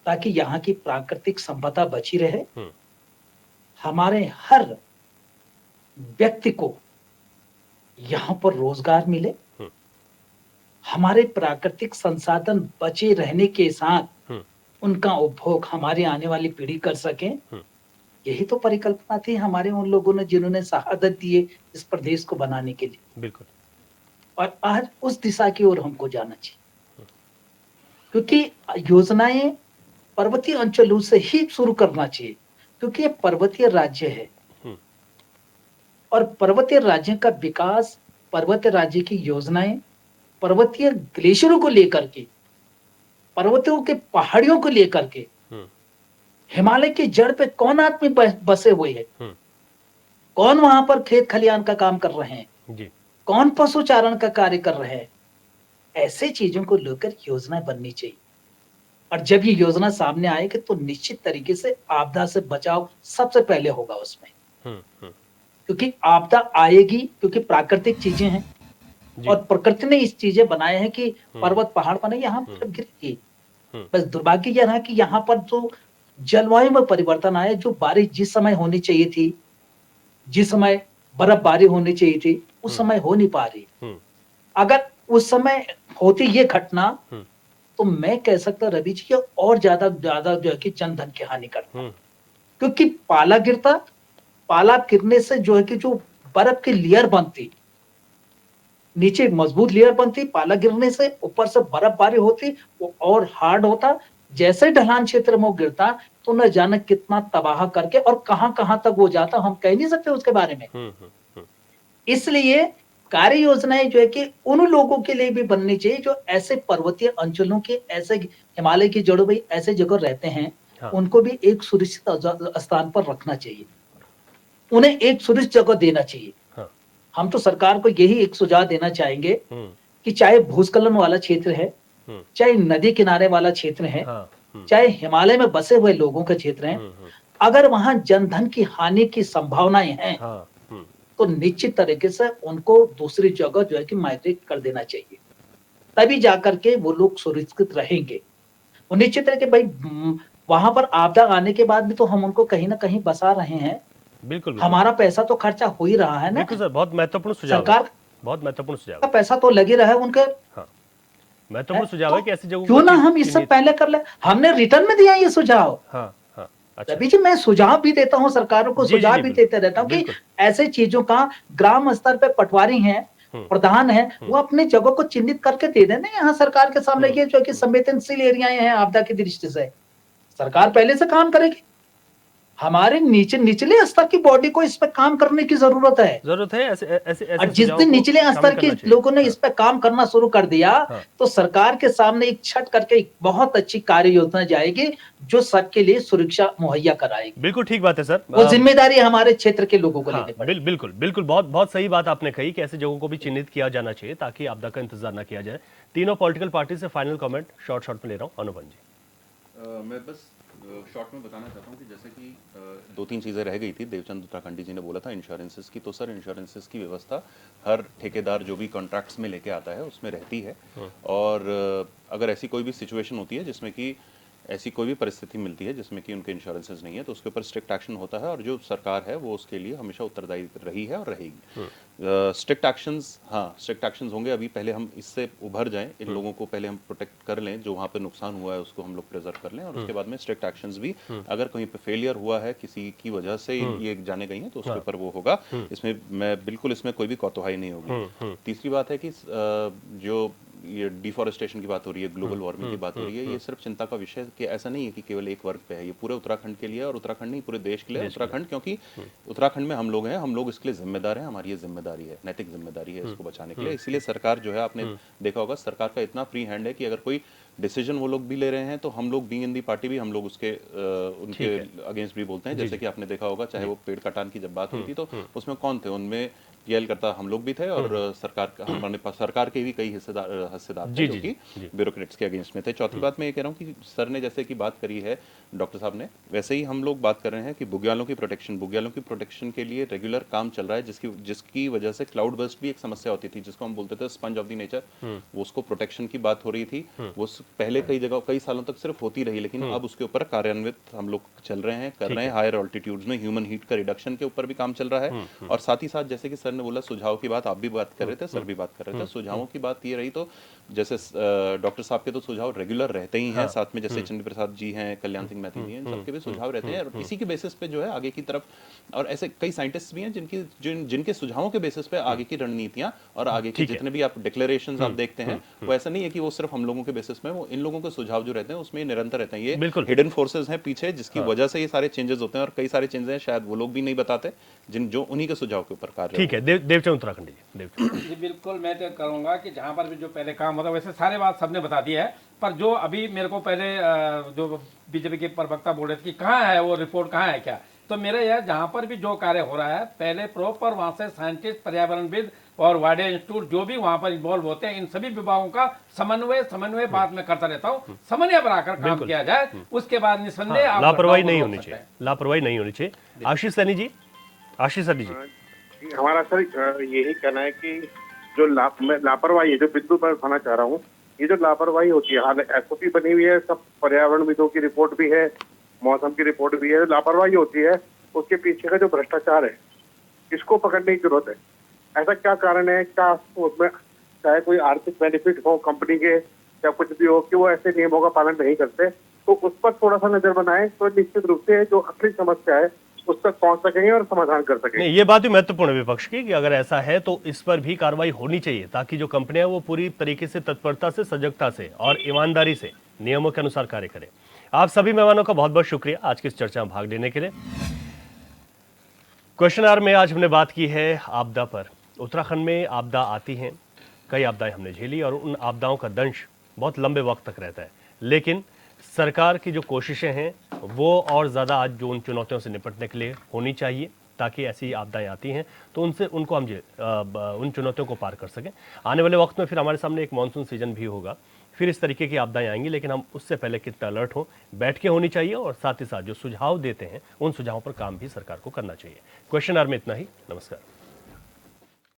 Speaker 4: ताकि यहाँ की प्राकृतिक संपदा बची रहे, हमारे हर व्यक्ति को यहाँ पर रोजगार मिले, हमारे प्राकृतिक संसाधन बचे रहने के साथ उनका उपभोग हमारी आने वाली पीढ़ी कर सके। यही तो परिकल्पना थी हमारे उन लोगों ने जिन्होंने शहादत दी है इस प्रदेश को बनाने के लिए।
Speaker 1: बिल्कुल।
Speaker 4: और आज उस दिशा की ओर हमको जाना चाहिए, क्योंकि योजनाएं पर्वतीय अंचलों से ही शुरू करना चाहिए, क्योंकि ये पर्वतीय राज्य है और पर्वतीय राज्य का विकास, पर्वतीय राज्य की योजनाएं पर्वतीय ग्लेशियरों को लेकर के, पर्वतों के पहाड़ियों को लेकर के, हिमालय की जड़ पे कौन आदमी बसे हुए हैं, कौन वहां पर खेत खलियान का काम कर रहे हैं
Speaker 1: जी,
Speaker 4: कौन पशुचारण का कार्य कर रहे हैं, ऐसे चीजों को लेकर योजना बननी चाहिए। और जब ये योजना सामने आएगी तो निश्चित तरीके से आपदा से बचाव सबसे पहले होगा उसमें, क्योंकि आपदा आएगी, क्योंकि प्राकृतिक चीजें हैं और प्रकृति ने इस चीजें बनाए हैं कि पर्वत पहाड़ बने, यहाँ पर गिरेगी। बस दुर्भाग्य यह रहा कि यहाँ पर जो जलवायु में परिवर्तन आया, जो बारिश जिस समय होनी चाहिए थी, जिस समय बर्फबारी होनी चाहिए थी, उस समय हो नहीं पा रही। अगर उस समय होती ये घटना तो मैं कह सकता रवि जी और ज्यादा जो है कि जन धन की हानि करता, क्योंकि पाला गिरता, पाला गिरने से जो है कि जो बर्फ की लेयर बनती, नीचे मजबूत लेयर बनती, पाला गिरने से ऊपर से बर्फबारी होती, वो और हार्ड होता। जैसे ढलान क्षेत्र में वो गिरता तो न जाने कितना तबाह करके और कहां कहां तक वो जाता, हम कह नहीं सकते उसके बारे में। इसलिए कार्य योजनाएं जो है कि उन लोगों के लिए भी बननी चाहिए जो ऐसे पर्वतीय अंचलों के, ऐसे हिमालय की जड़ों में ऐसे जगह रहते हैं,
Speaker 1: हाँ।
Speaker 4: उनको भी एक सुरक्षित स्थान पर रखना चाहिए, उन्हें एक सुरक्षित जगह देना चाहिए।
Speaker 1: हाँ।
Speaker 4: हम तो सरकार को यही एक सुझाव देना चाहेंगे
Speaker 1: हम्म,
Speaker 4: कि चाहे भूस्खलन वाला क्षेत्र है,
Speaker 1: हम्म,
Speaker 4: चाहे नदी किनारे वाला क्षेत्र है,
Speaker 1: हाँ,
Speaker 4: चाहे हिमालय में बसे हुए लोगों का क्षेत्र है,
Speaker 1: हम्म,
Speaker 4: अगर वहां जनधन की हानि की संभावनाएं हैं
Speaker 1: हाँ,
Speaker 4: तो निश्चित तरीके से उनको दूसरी जगह जो है कि माइग्रेट कर देना चाहिए, तभी जाकर के वो लोग सुरक्षित रहेंगे। और निश्चित है कि भाई वहां पर आपदा आने के बाद भी तो हम उनको कहीं ना कहीं बसा रहे हैं,
Speaker 1: बिल्कुल बिल्कुल
Speaker 4: हमारा पैसा तो खर्चा हो ही रहा है ना,
Speaker 1: बिल्कुल सर, बहुत महत्वपूर्ण सुझाव है,
Speaker 4: सरकार
Speaker 1: बहुत महत्वपूर्ण सुझाव
Speaker 4: का
Speaker 1: है।
Speaker 4: पैसा तो लगे रहा है उनके।
Speaker 1: हाँ, महत्वपूर्ण सुझाव है कि ऐसी जगहों
Speaker 4: क्यों
Speaker 1: को
Speaker 4: ना हम इससे पहले कर ले, हमने रिटर्न में दिया ये सुझाव।
Speaker 1: हाँ हाँ, अच्छा,
Speaker 4: रवि जी, मैं सुझाव भी देता हूं, सरकारों को
Speaker 1: जी, जी,
Speaker 4: सुझाव
Speaker 1: जी,
Speaker 4: भी
Speaker 1: बिल्कुल,
Speaker 4: देते रहता हूं कि
Speaker 1: बिल्कुल।
Speaker 4: ऐसे चीजों का ग्राम स्तर पे पटवारी हैं, प्रधान है, वो अपने जगह को चिन्हित करके दे देना यहाँ सरकार के सामने, ये जो कि संवेदनशील एरियाएं हैं आपदा की दृष्टि से, सरकार पहले से काम करेगी। हमारे निचले स्तर की बॉडी को इस पे काम करने की जरूरत है।
Speaker 1: जरूरत है ऐसे ऐसे
Speaker 4: और
Speaker 1: ऐसे
Speaker 4: जिस
Speaker 1: सुझावों
Speaker 4: दिन
Speaker 1: को
Speaker 4: निचले
Speaker 1: शामिल
Speaker 4: स्तर के
Speaker 1: करना चाहिए।
Speaker 4: लोगों ने
Speaker 1: हाँ,
Speaker 4: इस पे काम करना शुरू कर दिया,
Speaker 1: हाँ।
Speaker 4: तो सरकार के सामने एक छट करके एक बहुत अच्छी कार्य योजना जाएगी जो सबके लिए सुरक्षा मुहैया कराएगी।
Speaker 1: बिल्कुल ठीक बात है सर।
Speaker 4: वो जिम्मेदारी हमारे क्षेत्र के लोगों को
Speaker 1: हाँ,
Speaker 4: लेनी पड़ेगी।
Speaker 1: बिल्कुल बिल्कुल, बहुत बहुत सही बात आपने कही कि ऐसी जगहों को भी चिन्हित किया जाना चाहिए ताकि आपदा का इंतजार ना किया जाए। तीनों पॉलिटिकल पार्टी से फाइनल कमेंट शॉर्ट में ले रहा हूँ, अनुपम जी।
Speaker 3: मैं बस शॉर्ट में बताना चाहता हूँ कि जैसे कि दो तीन चीज़ें रह गई थी, देवचंद उत्तराखंडी जी ने बोला था इंश्योरेंसेस की, तो सर इंश्योरेंसेस की व्यवस्था हर ठेकेदार जो भी कॉन्ट्रैक्ट्स में लेके आता है उसमें रहती है। और अगर ऐसी कोई भी सिचुएशन होती है जिसमें कि ऐसी कोई भी परिस्थिति मिलती है जिसमें कि उनके इंश्योरेंसेस नहीं है तो उसके ऊपर स्ट्रिक्ट एक्शन होता है और जो सरकार है वो उसके लिए हमेशा उत्तरदायी रही है और रहेगी। स्ट्रिक्ट एक्शंस, हाँ स्ट्रिक्ट एक्शंस होंगे। अभी पहले हम इससे उभर जाएं, इन लोगों को पहले हम प्रोटेक्ट कर लें, जो वहाँ पे नुकसान हुआ है उसको हम लोग प्रिजर्व कर लें और उसके बाद में स्ट्रिक्ट एक्शंस भी, अगर कहीं पे फेलियर हुआ है किसी की वजह से ये जाने गई है तो उसके ऊपर वो होगा। इसमें मैं बिल्कुल, इसमें कोई भी कोताही नहीं होगी। तीसरी बात है कि जो ये डिफॉरेस्टेशन की बात हो रही है, ग्लोबल वार्मिंग की बात हो रही है, ये सिर्फ चिंता का विषय कि ऐसा नहीं है कि केवल एक वर्ग पे है, ये पूरे उत्तराखंड के लिए और उत्तराखंड नहीं पूरे देश के लिए। उत्तराखंड क्योंकि उत्तराखंड में हम लोग हैं, हम लोग इसके लिए जिम्मेदार हैं, हमारी ये जिम्मेदारी है, नैतिक जिम्मेदारी है इसको बचाने के लिए। इसीलिए सरकार जो है, आपने देखा होगा सरकार का इतना फ्री हैंड है कि अगर कोई डिसीजन वो लोग भी ले रहे हैं तो हम लोग बीइंग इन दी पार्टी भी हम लोग उसके उनके अगेंस्ट भी बोलते हैं। जैसे कि आपने देखा होगा, चाहे वो पेड़ कटान की जब बात हुई थी तो उसमें कौन थे, उनमें पीएल करता हम लोग भी थे और सरकार के भी कई हिस्सेदार थे जो कि ब्यूरोक्रेट्स के अगेंस्ट में थे। चौथी बात मैं ये कह रहा हूँ कि सर ने जैसे कि बात करी है डॉक्टर साहब ने, वैसे ही हम लोग बात कर रहे हैं कि बुग्यालों की प्रोटेक्शन के लिए रेगुलर काम चल रहा है, जिसकी वजह से क्लाउड बर्स्ट भी एक समस्या होती थी जिसको हम बोलते थे स्पंज ऑफ द नेचर, वो उसको प्रोटेक्शन की बात हो रही थी। वो पहले कई जगह कई सालों तक सिर्फ होती रही, लेकिन अब उसके ऊपर कार्यान्वित हम लोग चल रहे हैं, कर रहे हैं। हायर ऑल्टीट्यूड्स में ह्यूमन हीट का रिडक्शन के ऊपर भी काम चल रहा है। और साथ ही साथ जैसे कि सर ने बोला सुझाव की बात, आप भी बात कर रहे थे, सर भी बात कर रहे थे, सुझावों की बात ये रही तो जैसे डॉक्टर साहब के तो सुझाव रेगुलर रहते ही हैं, साथ में जैसे चंद्र प्रसाद जी हैं, कल्याण सिंह मैथी जी हैं, सबके भी सुझाव रहते हैं और इसी के बेसिस पे जो है आगे की तरफ, और ऐसे कई साइंटिस्ट भी हैं जिनके सुझावों के बेसिस पे आगे की रणनीतियां और आगे के जितने भी आप डिक्लेरेशंस आप देखते हैं, वो ऐसा नहीं है कि वो सिर्फ हम लोगों के बेसिस में, वो इन लोगों के सुझाव जो रहते हैं उसमें निरंतर रहते हैं। ये हिडन फोर्सेस हैं पीछे जिसकी वजह से ये सारे चेंजेस होते हैं और कई सारे चेंजेस हैं शायद वो लोग भी नहीं बताते, जो उन्हीं के सुझाव के ऊपर कार्य।
Speaker 1: ठीक है, देवचंद उत्तराखंडी जी।
Speaker 2: बिल्कुल, मैं तो कहूँगा कि जहाँ पर भी जो पहले काम होता है वैसे सारे बात सबने बता दी है, पर जो अभी मेरे को पहले जो बीजेपी के प्रवक्ता बोल रहे थे कि कहाँ है वो रिपोर्ट, कहाँ है क्या, तो मेरा यह जहाँ पर भी जो कार्य हो रहा है पहले प्रॉपर वहाँ से साइंटिस्ट, पर्यावरणविद और वाडिया इंस्टीट्यूट जो भी वहाँ पर इन्वॉल्व होते हैं, इन सभी विभागों का समन्वय बात में करता रहता हूँ, समन्वय बनाकर काम किया जाए, उसके बाद निस्संदेह
Speaker 1: लापरवाही नहीं होनी चाहिए, लापरवाही नहीं होनी चाहिए। आशीष सैनी जी, आशीष सैनी जी।
Speaker 5: हमारा सर यही कहना है कि जो लापरवाही है, जो बिंदु पर उठाना चाह रहा हूँ, ये जो लापरवाही होती है, हाल एसओपी बनी हुई है, सब पर्यावरणविदों की रिपोर्ट भी है, मौसम की रिपोर्ट भी है, लापरवाही होती है, उसके पीछे का जो भ्रष्टाचार है इसको पकड़ने की जरूरत है। ऐसा क्या कारण है, क्या उसमें चाहे कोई आर्थिक बेनिफिट हो कंपनी के या कुछ भी हो कि वो ऐसे नियमों का पालन नहीं करते, तो उस पर थोड़ा सा नजर बनाए तो निश्चित रूप से जो असली समस्या है उस तक पहुंच सकेंगे और समाधान कर सकेंगे।
Speaker 1: नहीं, ये बात भी महत्वपूर्ण है विपक्ष की कि अगर ऐसा है तो इस पर भी कार्रवाई होनी चाहिए ताकि जो कंपनियां वो पूरी तरीके से तत्परता से, सजगता से और ईमानदारी से नियमों के अनुसार कार्य करें। आप सभी मेहमानों का बहुत बहुत शुक्रिया आज की इस चर्चा में भाग लेने के लिए। क्वेश्चन आवर में आज हमने बात की है आपदा पर, उत्तराखंड में आपदा आती हैं, कई आपदाएं हमने झेली और उन आपदाओं का दंश बहुत लंबे वक्त तक रहता है। लेकिन सरकार की जो कोशिशें हैं वो और ज़्यादा आज जो उन चुनौतियों से निपटने के लिए होनी चाहिए, ताकि ऐसी आपदाएं आती हैं तो उनको हम उन चुनौतियों को पार कर सकें। आने वाले वक्त में फिर हमारे सामने एक मानसून सीजन भी होगा, फिर इस तरीके की आपदाएं आएंगी, लेकिन हम उससे पहले कितना अलर्ट हो, बैठ के होनी चाहिए और साथ ही साथ जो सुझाव देते हैं उन सुझावों पर काम भी सरकार को करना चाहिए। क्वेश्चन आवर में इतना ही। नमस्कार।